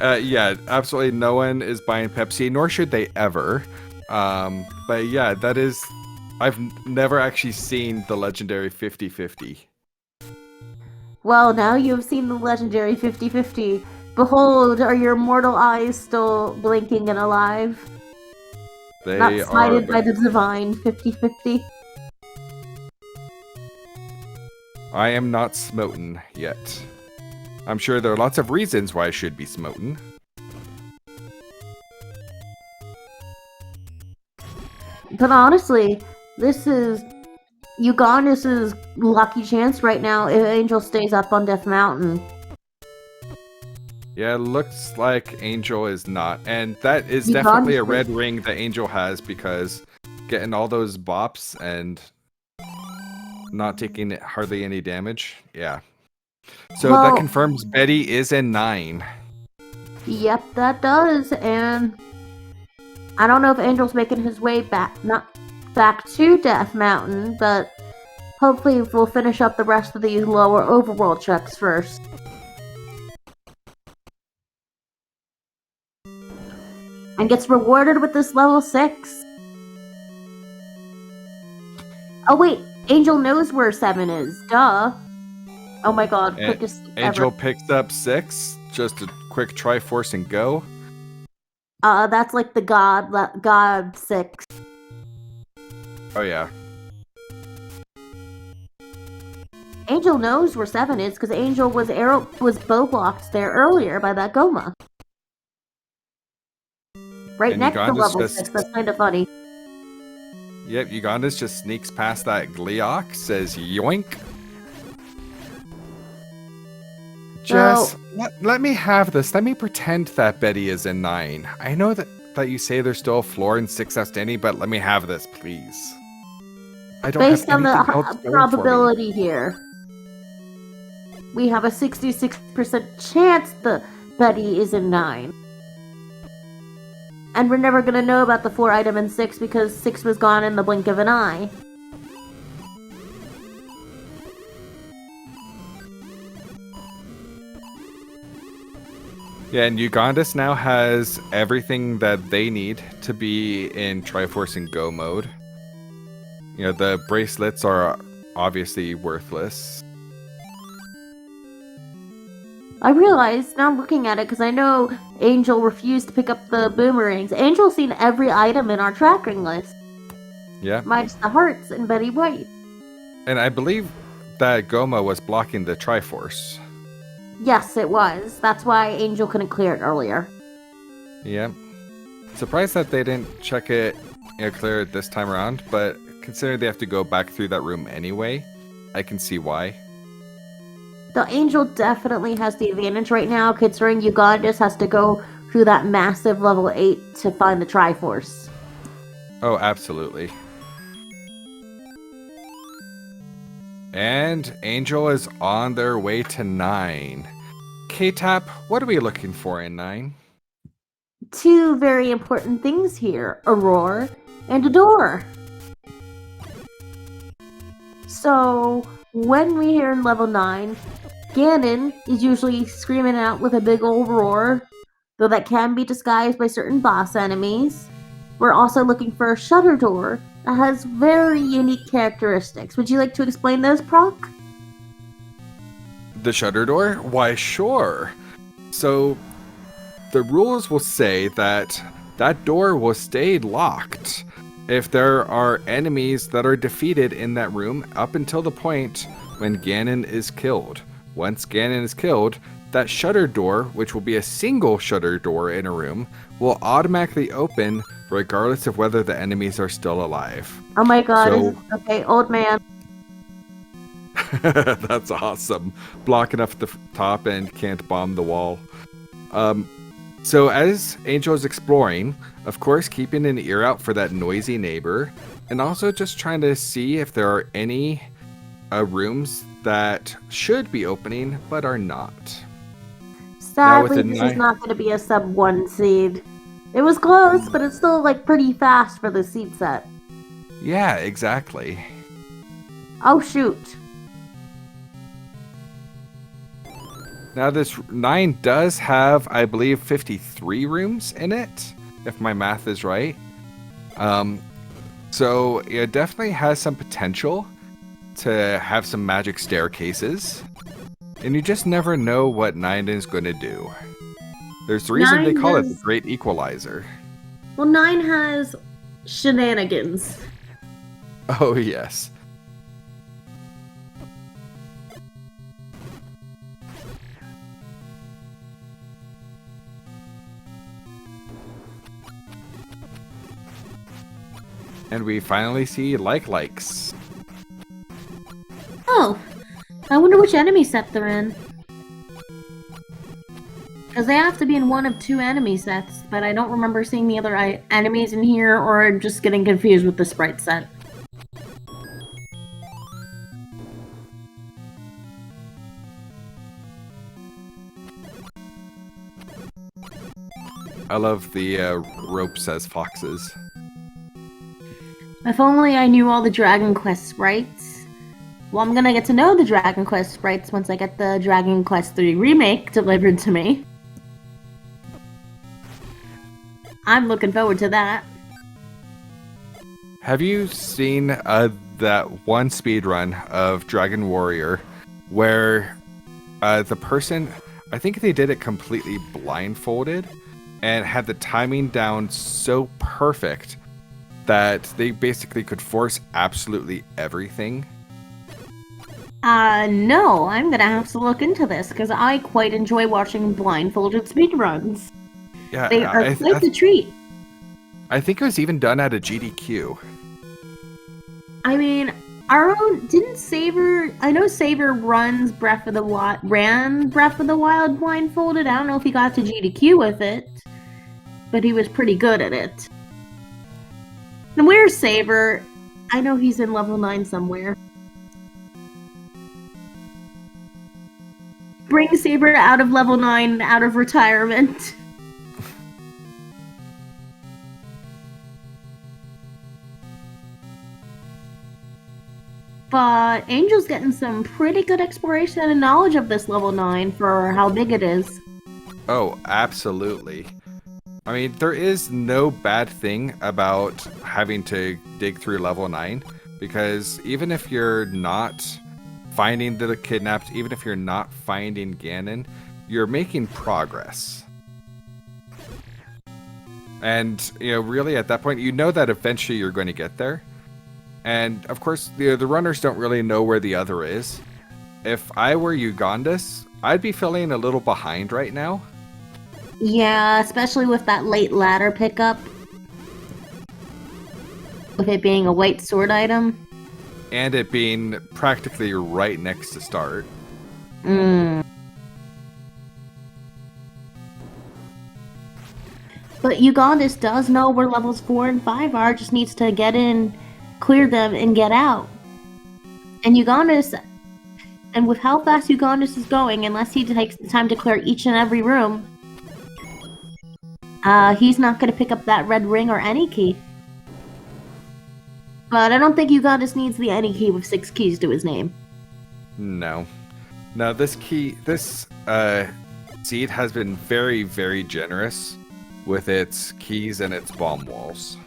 Yeah, absolutely no one is buying Pepsi, nor should they ever. But yeah, that is... I've never actually seen the legendary 50-50. Well, now you have seen the legendary 50-50. Behold, are your mortal eyes still blinking and alive? They Not are... smited by the divine 50-50. I am not smoten yet. I'm sure there are lots of reasons why I should be smoten. But honestly, this is Ugondis' lucky chance right now if Angel stays up on Death Mountain. Yeah, it looks like Angel is not. And that is Ugondis definitely a red ring that Angel has, because getting all those bops and not taking hardly any damage. Yeah. So Well, that confirms Betty is in 9. Yep, that does. And I don't know if Angel's making his way back, not back to Death Mountain, but hopefully we'll finish up the rest of these lower overworld checks first. And gets rewarded with this level 6. Oh wait, Angel knows where 7 is. Duh. Oh my god, quickest Angel ever. picks up 6. Just a quick Triforce and go. That's like the God 6. Oh yeah. Angel knows where 7 is because Angel was bow blocked there earlier by that Goma. Right And next to Ugondis level just- 6. That's kind of funny. Yep, Ugondis just sneaks past that Gleok, says yoink. Just let me have this. Let me pretend that Betty is in 9. I know that you say there's still 4 and 6 outstanding, but let me have this, please. I don't Based have on anything the else going for me. probability here, we have a 66% chance that Betty is in 9. And we're never going to know about the 4 item in 6 because 6 was gone in the blink of an eye. Yeah, and Ugondis now has everything that they need to be in Triforce and Go mode. You know, the bracelets are obviously worthless. I realize, now looking at it, because I know Angel refused to pick up the boomerangs. Angel's seen every item in our tracking list. Yeah. Minus the hearts and Betty White. And I believe that Goma was blocking the Triforce. Yes, it was. That's why Angel couldn't clear it earlier. Yeah. Surprised that they didn't check it, clear it this time around, but considering they have to go back through that room anyway, I can see why. The Angel definitely has the advantage right now, considering Ugondis has to go through that massive level 8 to find the Triforce. Oh, absolutely. And Angel is on their way to 9. K-Tap, what are we looking for in 9? 2 very important things here, a roar and a door. So, when we hear in level 9, Ganon is usually screaming out with a big old roar, though that can be disguised by certain boss enemies. We're also looking for a shutter door that has very unique characteristics. Would you like to explain those, Proc? The shutter door? Why, sure. So, the rules will say that that door will stay locked if there are enemies that are defeated in that room up until the point when Ganon is killed. Once Ganon is killed, that shutter door, which will be a single shutter door in a room, will automatically open regardless of whether the enemies are still alive. Oh my god. So- Okay, old man. That's awesome. Blocking up the top and can't bomb the wall. So as Angel is exploring, of course, keeping an ear out for that noisy neighbor, and also just trying to see if there are any rooms that should be opening but are not. Sadly, with the this knife- is not going to be a sub 1 seed. It was close, but it's still like pretty fast for the seed set. Yeah, exactly. Oh shoot. Now this 9 does have, I believe, 53 rooms in it, if my math is right. So it definitely has some potential to have some magic staircases. And you just never know what 9 is going to do. There's the reason they 9 call it has- the Great Equalizer. Well, 9 has shenanigans. Oh, yes. And we finally see likes. Oh, I wonder which enemy set they're in. Because they have to be in one of 2 enemy sets, but I don't remember seeing the other enemies in here, or just getting confused with the sprite set. I love the ropes as foxes. If only I knew all the Dragon Quest sprites. Well, I'm gonna get to know the Dragon Quest sprites once I get the Dragon Quest III Remake delivered to me. I'm looking forward to that. Have you seen that one speedrun of Dragon Warrior where the person, I think they did it completely blindfolded and had the timing down so perfect that they basically could force absolutely everything? No, I'm gonna have to look into this, because I quite enjoy watching blindfolded speedruns. Yeah, They are quite the treat. I think it was even done at a GDQ. I mean, our own didn't Saber. I know Saber runs ran Breath of the Wild blindfolded. I don't know if he got to GDQ with it, but he was pretty good at it. And where's Saber? I know he's in level 9 somewhere. Bring Saber out of level 9, out of retirement. But Angel's getting some pretty good exploration and knowledge of this level 9 for how big it is. Oh, absolutely. I mean, there is no bad thing about having to dig through level 9, because even if you're not finding the kidnapped, even if you're not finding Ganon, you're making progress. And, really at that point, you know that eventually you're going to get there. And, of course, the runners don't really know where the other is. If I were Ugondis, I'd be feeling a little behind right now. Yeah, especially with that late ladder pickup. With it being a white sword item. And it being practically right next to start. But Ugondis does know where levels 4 and 5 are, just needs to get in, clear them, and get out. And with how fast Ugondis is going, unless he takes the time to clear each and every room, he's not going to pick up that red ring or any key. But I don't think Ugondis needs the any key with 6 keys to his name. No. Now, this seed has been very, very generous with its keys and its bomb walls.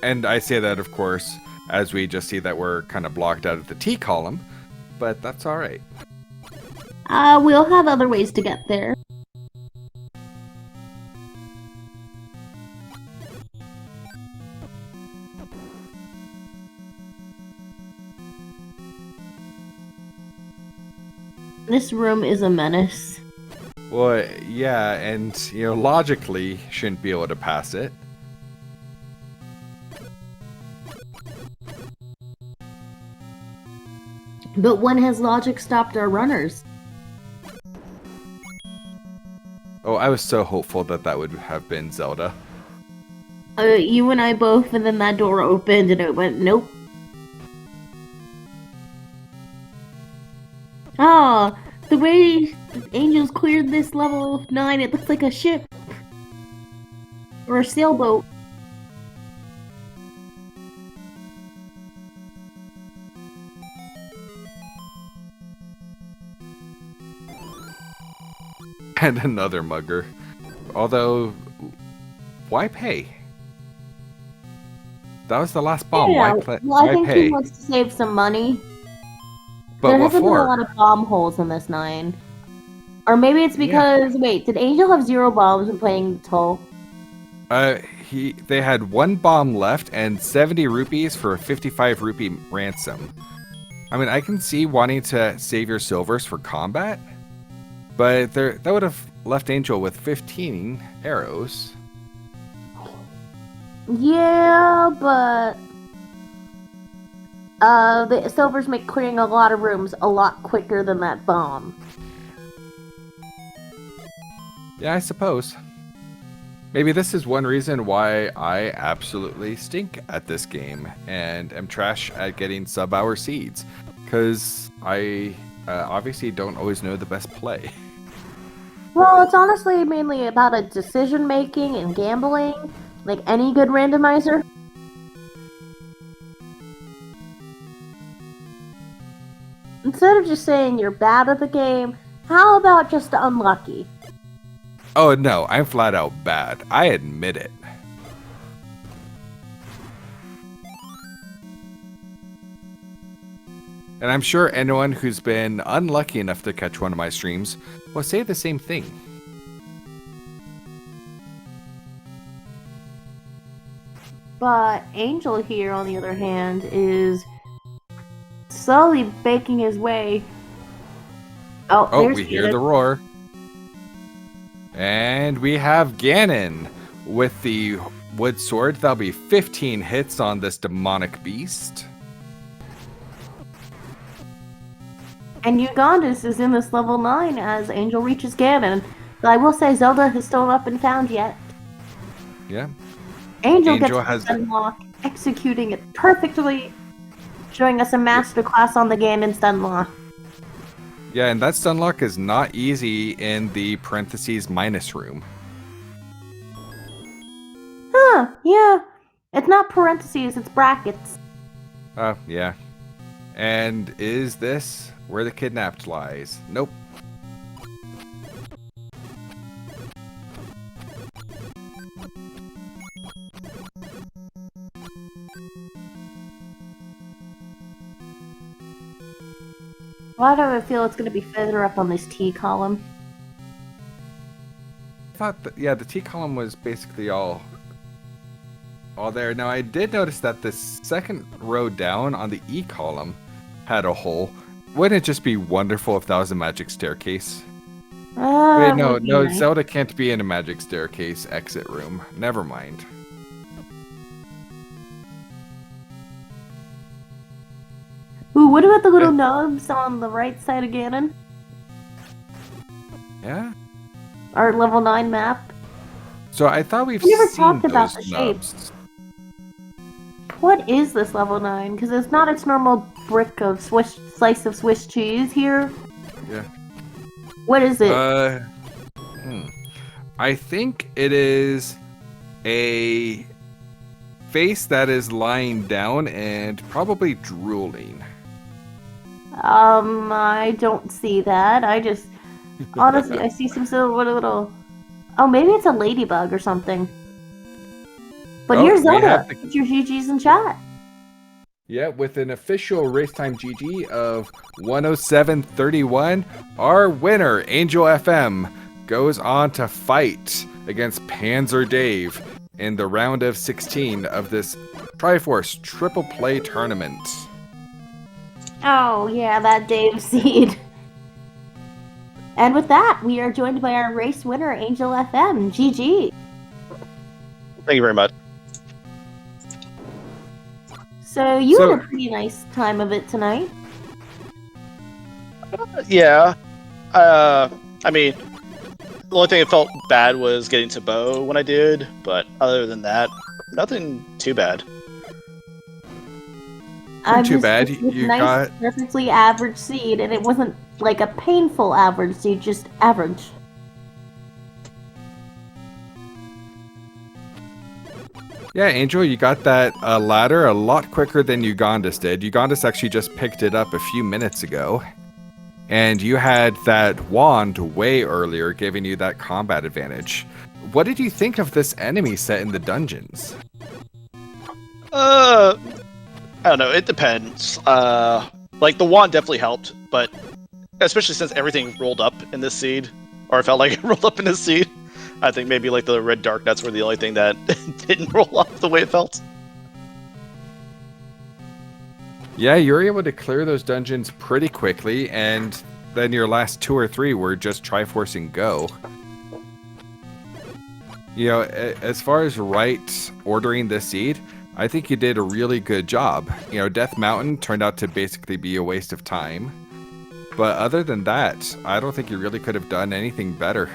And I say that, of course, as we just see that we're kind of blocked out of the T column, but that's alright. We'll have other ways to get there. This room is a menace. Well, yeah, and logically shouldn't be able to pass it. But when has logic stopped our runners? Oh, I was so hopeful that that would have been Zelda. You and I both, and then that door opened and it went, nope. Ah, the way Angels cleared this level 9, it looks like a ship. Or a sailboat. And another mugger. Although, why pay? That was the last bomb. Yeah, Why well, I think pay? he wants to save some money. But there what hasn't been a for? lot of bomb holes in this 9. Or maybe it's because, wait, did Angel have 0 bombs when playing the toll? They had 1 bomb left and 70 rupees for a 55 rupee ransom. I mean, I can see wanting to save your silvers for combat, but that would have left Angel with 15 arrows. Yeah, but the silvers make clearing a lot of rooms a lot quicker than that bomb. Yeah, I suppose. Maybe this is one reason why I absolutely stink at this game and am trash at getting sub-hour seeds, because I obviously don't always know the best play. Well, it's honestly mainly about a decision making and gambling, like any good randomizer. Instead of just saying you're bad at the game, how about just unlucky? Oh no, I'm flat out bad. I admit it. And I'm sure anyone who's been unlucky enough to catch one of my streams will say the same thing. But Angel here, on the other hand, is slowly baking his way. Oh, we hear the roar. And we have Ganon with the wood sword. That'll be 15 hits on this demonic beast. And Ugondis is in this level 9 as Angel reaches Ganon. But I will say Zelda has still not been found yet. Yeah. Angel gets to unlock, executing it perfectly, showing us a masterclass on the Ganon stunlock. Yeah, and that stunlock is not easy in the parentheses minus room. Huh, yeah. It's not parentheses, it's brackets. Oh, yeah. And is this where the kidnapped lies? Nope. Why do I feel it's going to be further up on this T column? I thought that, yeah, the T column was basically all there. Now, I did notice that the second row down on the E column had a hole. Wouldn't it just be wonderful if that was a magic staircase? Wait, no, nice. Zelda can't be in a magic staircase exit room. Never mind. Ooh, what about the little nubs on the right side of Ganon? Yeah? Our level 9 map? So I thought we've We never seen talked about those the nubs. shapes. What is this level 9? Because it's not its normal brick of slice of Swiss cheese here. Yeah. What is it? I think it is a face that is lying down and probably drooling. I don't see that. I just honestly I see some sort of little. Oh, maybe it's a ladybug or something. But here's Zelda. Put your GGs in chat. Yeah, with an official race time GG of 107.31, our winner, Angel FM, goes on to fight against Panzer Dave in the round of 16 of this Triforce Triple Play tournament. Oh, yeah, that Dave seed. And with that, we are joined by our race winner, Angel FM. GG. Thank you very much. So you had a pretty nice time of it tonight. Yeah. I mean, the only thing that felt bad was getting to bow when I did, but other than that, nothing too bad. Too bad. You nice, got perfectly average seed, and it wasn't like a painful average seed, just average. Yeah, Angel, you got that ladder a lot quicker than Ugondis did. Ugondis actually just picked it up a few minutes ago. And you had that wand way earlier, giving you that combat advantage. What did you think of this enemy set in the dungeons? I don't know, it depends. Like, the wand definitely helped, but especially since everything rolled up in this seed, or it felt like it rolled up in this seed, I think maybe like the red dark nuts were the only thing that didn't roll up the way it felt. Yeah, you were able to clear those dungeons pretty quickly, and then your last 2 or 3 were just Triforce and go. You know, as far as ordering this seed, I think you did a really good job. You know, Death Mountain turned out to basically be a waste of time. But other than that, I don't think you really could have done anything better.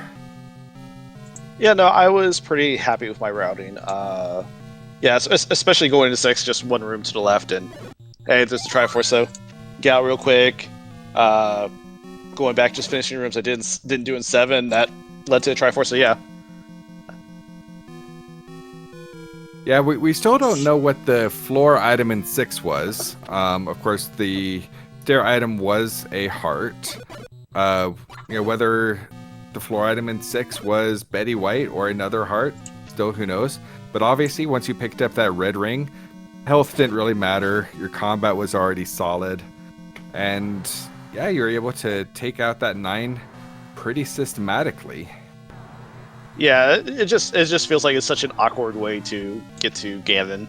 Yeah, no, I was pretty happy with my routing. Yeah, especially going to 6, just one room to the left, and hey, there's the Triforce, so get out real quick. Going back, just finishing rooms I didn't do in 7, that led to the Triforce, so yeah. Yeah, we still don't know what the floor item in 6 was. Of course, the stair item was a heart. You know, whether the floor item in 6 was Betty White or another heart, still who knows. But obviously, once you picked up that red ring, health didn't really matter. Your combat was already solid. And yeah, you were able to take out that 9 pretty systematically. Yeah, it just feels like it's such an awkward way to get to Ganon.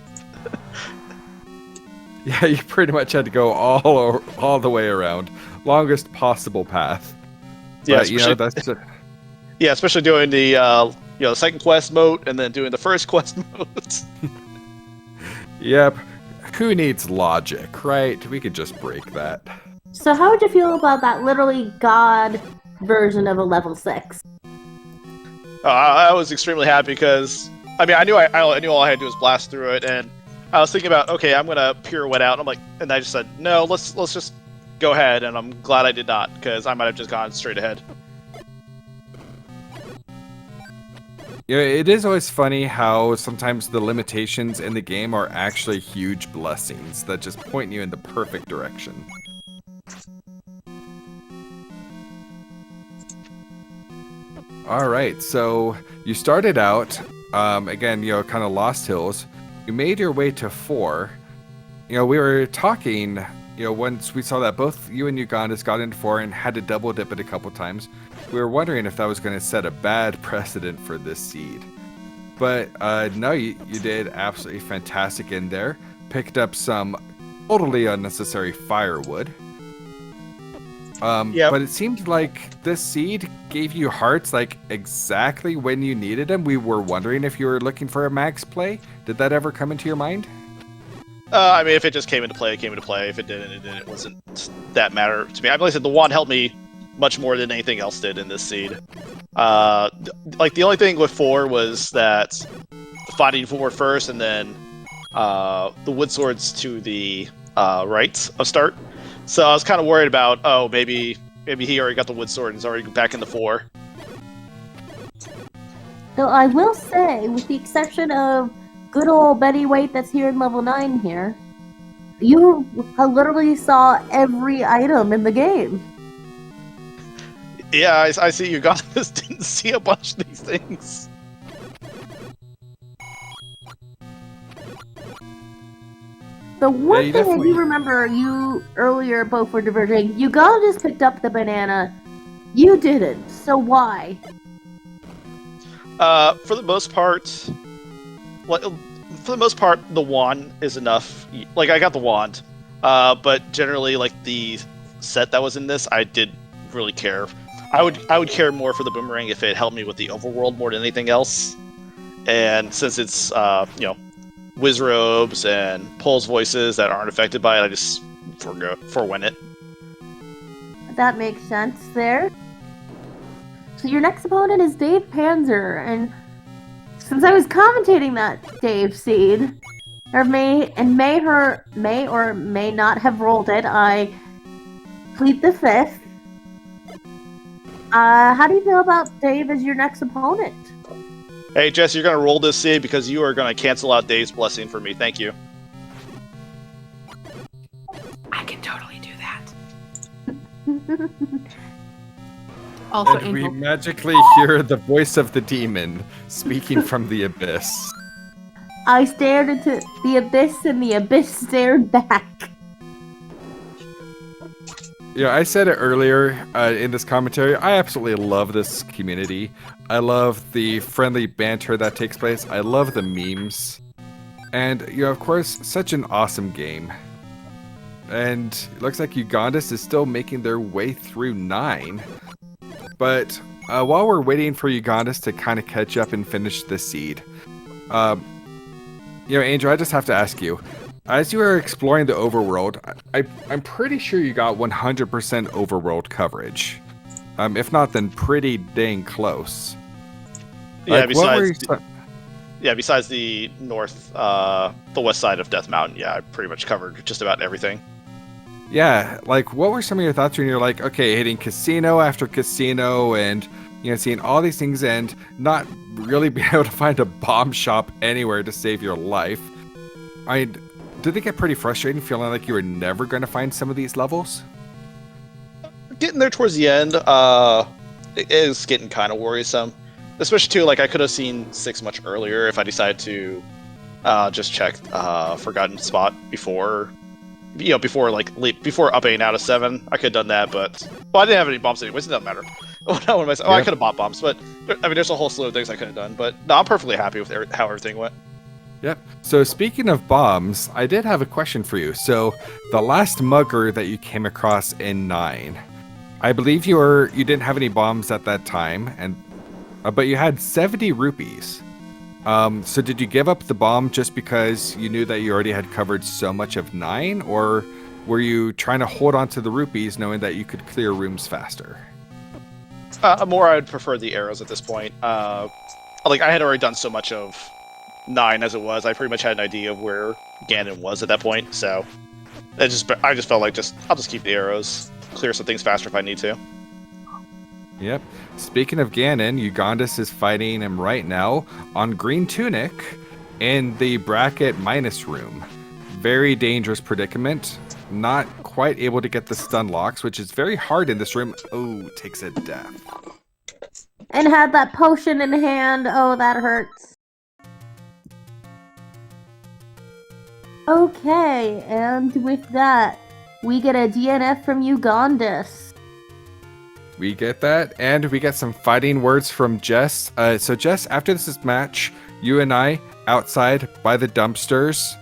Yeah, you pretty much had to go all the way around. Longest possible path. Yeah, but, you know, that's... yeah, especially doing the second quest mode and then doing the first quest mode. Yep. Who needs logic, right? We could just break that. So how would you feel about that literally god version of a level 6? I was extremely happy because, I mean, I knew all I had to do was blast through it, and I was thinking about, okay, I'm gonna pirouette out, and I just said, no, let's just go ahead, and I'm glad I did not, because I might have just gone straight ahead. Yeah, it is always funny how sometimes the limitations in the game are actually huge blessings that just point you in the perfect direction. Alright, so you started out, again, you know, kind of Lost Hills. You made your way to 4. You know, we were talking, you know, once we saw that both you and Ugondis got into 4 and had to double dip it a couple times, we were wondering if that was going to set a bad precedent for this seed. But no, you did absolutely fantastic in there. Picked up some totally unnecessary firewood. Yep. But it seemed like this seed gave you hearts like exactly when you needed them. We were wondering if you were looking for a max play. Did that ever come into your mind? I mean, if it just came into play, it came into play. If it didn't, it didn't. It wasn't that matter to me. I believe the wand helped me much more than anything else did in this seed. Like, the only thing with 4 was that fighting 4 first, and then the wood swords to the right of start. So I was kind of worried about, oh, maybe he already got the wood sword and is already back in the 4. Though I will say, with the exception of good old Betty White that's here in level 9 here, you literally saw every item in the game. Yeah, I see you guys didn't see a bunch of these things. The one you thing I definitely- do remember you earlier both were diverging. Ugondis picked up the banana. You didn't. So why? For the most part, the wand is enough. Like, I got the wand, but generally, like, the set that was in this, I did really care. I would care more for the boomerang if it helped me with the overworld more than anything else. And since it's whiz robes and Pole's voices that aren't affected by it, I just forwent it. That makes sense there. So your next opponent is Dave Panzer, and since I was commentating that Dave seed, or may or may not have rolled it, I plead the fifth. How do you feel about Dave as your next opponent? Hey, Jess, you're going to roll this seed because you are going to cancel out Dave's blessing for me. Thank you. I can totally do that. Also, And we Angel. magically hear the voice of the demon speaking from the abyss. I stared into the abyss, and the abyss stared back. Yeah, I said it earlier in this commentary. I absolutely love this community. I love the friendly banter that takes place. I love the memes. And, of course, such an awesome game. And it looks like Ugondis is still making their way through 9. But while we're waiting for Ugondis to kind of catch up and finish the seed, Angel, I just have to ask you, as you were exploring the overworld, I'm pretty sure you got 100% overworld coverage. If not, then pretty dang close. Yeah, Like, besides the the west side of Death Mountain, yeah, I pretty much covered just about everything. Yeah, like what were some of your thoughts when you're like, okay, hitting casino after casino and, seeing all these things and not really being able to find a bomb shop anywhere to save your life? Did it get pretty frustrating feeling like you were never going to find some of these levels? Getting there towards the end, it is getting kind of worrisome. Especially too, like I could have seen 6 much earlier if I decided to just check Forgotten Spot before upping out of 7. I could have done that, but I didn't have any bombs anyways. It doesn't matter. I could have bought bombs, but there's a whole slew of things I could have done. But no, I'm perfectly happy with how everything went. Yep. So speaking of bombs, I did have a question for you. So the last mugger that you came across in 9, I believe you didn't have any bombs at that time, but you had 70 rupees. So did you give up the bomb just because you knew that you already had covered so much of 9, or were you trying to hold on to the rupees knowing that you could clear rooms faster? More, I would prefer the arrows at this point. I had already done so much of 9 as it was. I pretty much had an idea of where Ganon was at that point, so I just felt like I'll just keep the arrows, clear some things faster if I need to. Yep. Speaking of Ganon, Ugondis is fighting him right now on Green Tunic in the bracket minus room. Very dangerous predicament. Not quite able to get the stun locks, which is very hard in this room. Oh, takes a death. And had that potion in hand. Oh, that hurts. Okay, and with that, we get a DNF from Ugondis. We get that, and we get some fighting words from Jess. So Jess, after this match, you and I, outside by the dumpsters,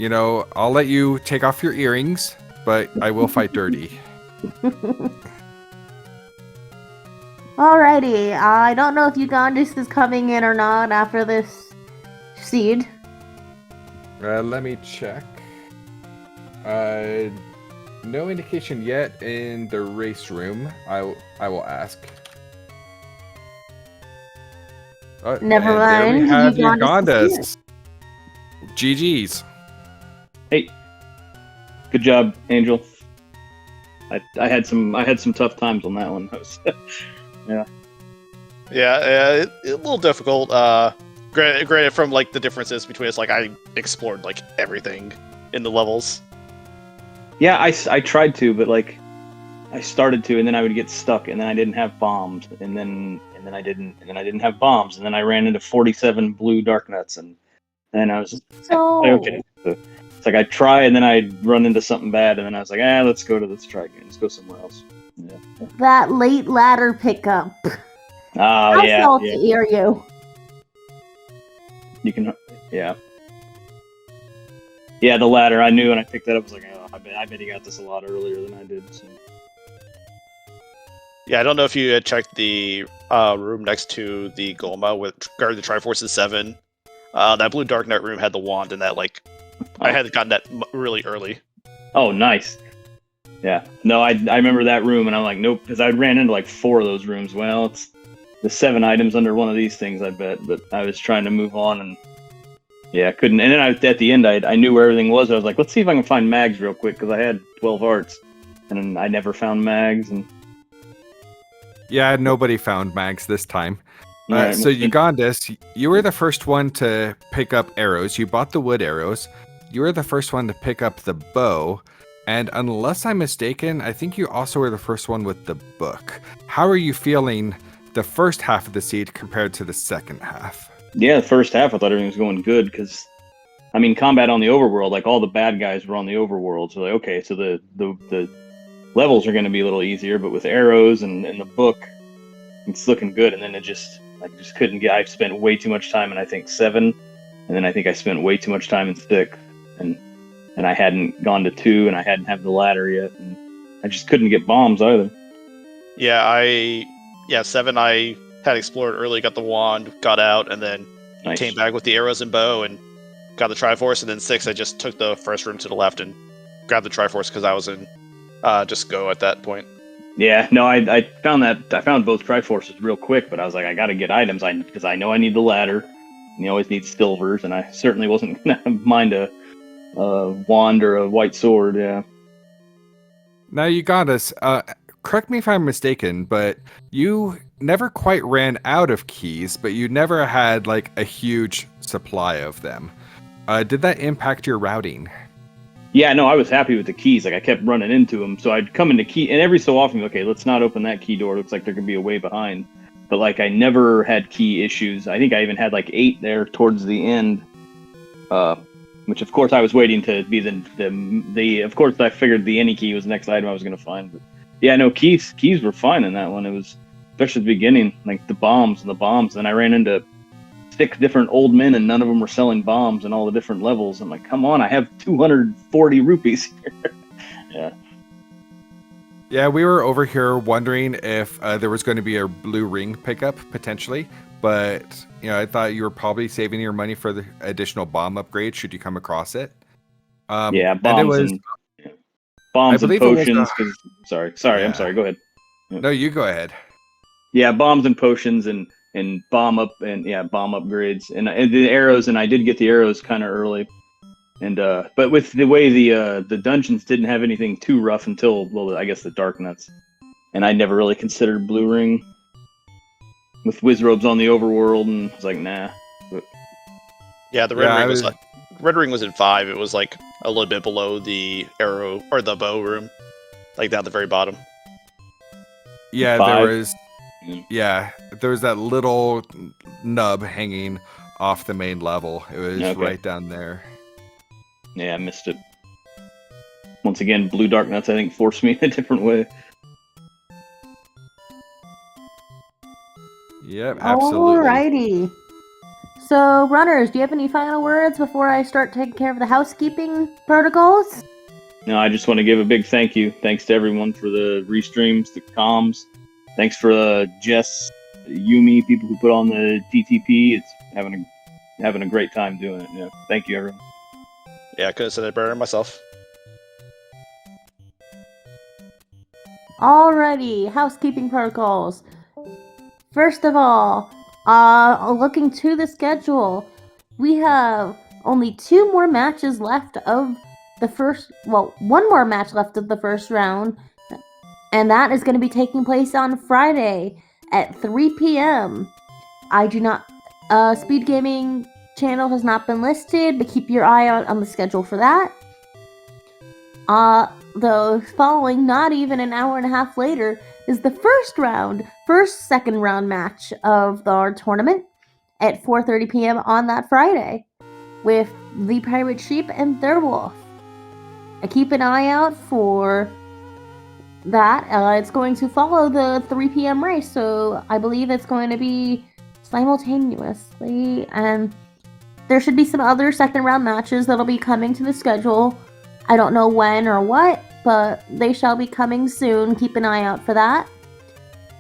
I'll let you take off your earrings, but I will fight dirty. Alrighty, I don't know if Ugondis is coming in or not after this seed. Let me check. No indication yet in the race room. I will ask. Never There we mind. have Ugondis is Ugondis. GG's. Hey, good job, Angel. I had some tough times on that one. Yeah. Yeah, a little difficult. Granted, from the differences between us, I explored everything in the levels. Yeah, I tried to, but I started to, and then I would get stuck, and then I didn't have bombs, and then I didn't have bombs, and then I ran into 47 blue dark nuts, and then I was just okay. So it's I try, and then I'd run into something bad, and then I was like, let's try again. Let's go somewhere else. Yeah. that late ladder pickup. Oh, How yeah. salty are you? You can, yeah. Yeah, the ladder, I knew when I picked that up, I was like, I bet he got this a lot earlier than I did. So. Yeah, I don't know if you had checked the room next to the Golma with guard the Triforce 7. That blue Dark Knight room had the wand, and that I had gotten that really early. Oh, nice. Yeah. No, I remember that room, and I'm like, nope, because I ran into like 4 of those rooms. Well, it's the 7 items under one of these things, I bet. But I was trying to move on, and yeah, I couldn't. And then at the end, I knew where everything was. I was like, let's see if I can find mags real quick, because I had 12 hearts, and then I never found mags. And Yeah, nobody found mags this time. Right, So Ugondis, you were the first one to pick up arrows. You bought the wood arrows. You were the first one to pick up the bow. And unless I'm mistaken, I think you also were the first one with the book. How are you feeling the first half of the seed compared to the second half? yeah, the first half I thought everything was going good, because I mean, combat on the overworld, like all the bad guys were on the overworld. So like, okay, so the levels are going to be a little easier, but with arrows and the book, it's looking good. And then I just couldn't get. I've spent way too much time in I think 7, and then I think I spent way too much time in 6, and I hadn't gone to 2, and I hadn't had the ladder yet, and I just couldn't get bombs either. Yeah, 7 I had explored early, got the wand, got out, and then Nice. came back with the arrows and bow and got the Triforce, and then 6 I just took the first room to the left and grabbed the Triforce because I was in just go at that point. Yeah, no, I found both Triforces real quick, but I was like, I got to get items, because I know I need the ladder, and you always need silvers, and I certainly wasn't gonna mind a wand or a white sword. Yeah. Now, Ugondis, correct me if I'm mistaken, but you never quite ran out of keys, but you never had like a huge supply of them. Did that impact your routing? Yeah, no, I was happy with the keys. Like, I kept running into them, so I'd come into key, and every so often, okay, let's not open that key door. Looks like there could be a way behind. But like, I never had key issues. I think I even had like 8 there towards the end, which of course I was waiting to be the. Of course, I figured the any key was the next item I was going to find. But yeah, no, keys were fine in that one. It was especially at the beginning, like the bombs. And I ran into 6 different old men, and none of them were selling bombs in all the different levels. I'm like, come on, I have 240 rupees here. Yeah. Yeah, we were over here wondering if there was going to be a blue ring pickup potentially, but I thought you were probably saving your money for the additional bomb upgrade should you come across it. Yeah, and bombs it was, and bombs and believe it was, potions. Sorry, yeah. I'm sorry. Go ahead. No, you go ahead. Yeah, bombs and potions and bomb upgrades and the arrows. And I did get the arrows kind of early. And but with the way the dungeons didn't have anything too rough until, well, I guess the Dark Nuts, and I never really considered Blue Ring with Wizrobes on the overworld, and I was like, nah. But, Yeah, the red ring was red ring was in 5. It was like a little bit below the arrow or the bow room, like down at the very bottom. Yeah, 5? there was that little nub hanging off the main level. It was Okay. right down there. yeah, I missed it. Once again, Blue Dark Nuts, I think, forced me in a different way. Yep, absolutely. Alrighty. So, runners, do you have any final words before I start taking care of the housekeeping protocols? No, I just want to give a big thank you. Thanks to everyone for the restreams, the comms. Thanks for Jess, Yumi, people who put on the TTP. It's having a great time doing it. Yeah, thank you, everyone. Yeah, I could have said it better myself. Alrighty, housekeeping protocols. First of all, looking to the schedule, we have only 2 more matches left of the first, well, 1 more match left of the first round, and that is going to be taking place on Friday at 3 p.m. I do not, SpeedGaming channel has not been listed, but keep your eye out on the schedule for that. The following, not even an hour and a half later, is the second round match of our tournament at 4:30 p.m. on that Friday with the Pirate Sheep and their Wolf. Keep an eye out for that. It's going to follow the 3 p.m. race, so I believe it's going to be simultaneously, and there should be some other second round matches that'll be coming to the schedule. I don't know when or what, but they shall be coming soon. Keep an eye out for that.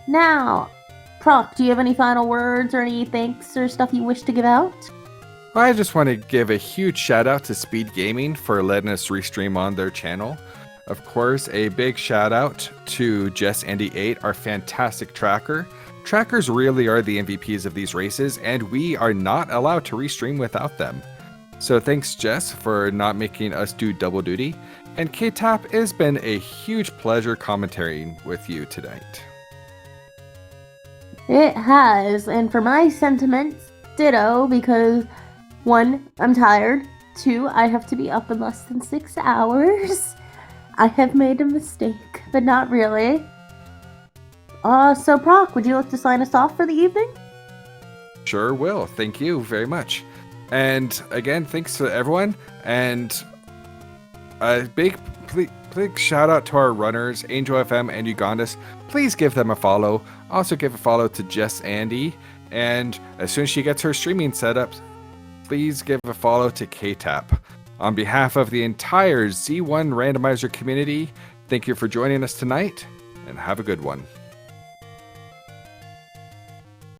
Now, Proc, do you have any final words or any thanks or stuff you wish to give out? I just want to give a huge shout out to SpeedGaming for letting us restream on their channel. Of course, a big shout out to JessAndy8, our fantastic tracker. Trackers really are the MVPs of these races, and we are not allowed to restream without them. So thanks, Jess, for not making us do double duty. And K-Tap, it has been a huge pleasure commentating with you tonight. It has, and for my sentiments, ditto, because 1, I'm tired. 2, I have to be up in less than 6 hours. I have made a mistake, but not really. So Proc, would you like to sign us off for the evening? Sure will. Thank you very much. And again, thanks to everyone. And a big shout out to our runners, Angel FM and Ugondis. Please give them a follow. Also give a follow to JessAndy. And as soon as she gets her streaming set up, please give a follow to K-Tap. On behalf of the entire Z1 Randomizer community, thank you for joining us tonight, and have a good one.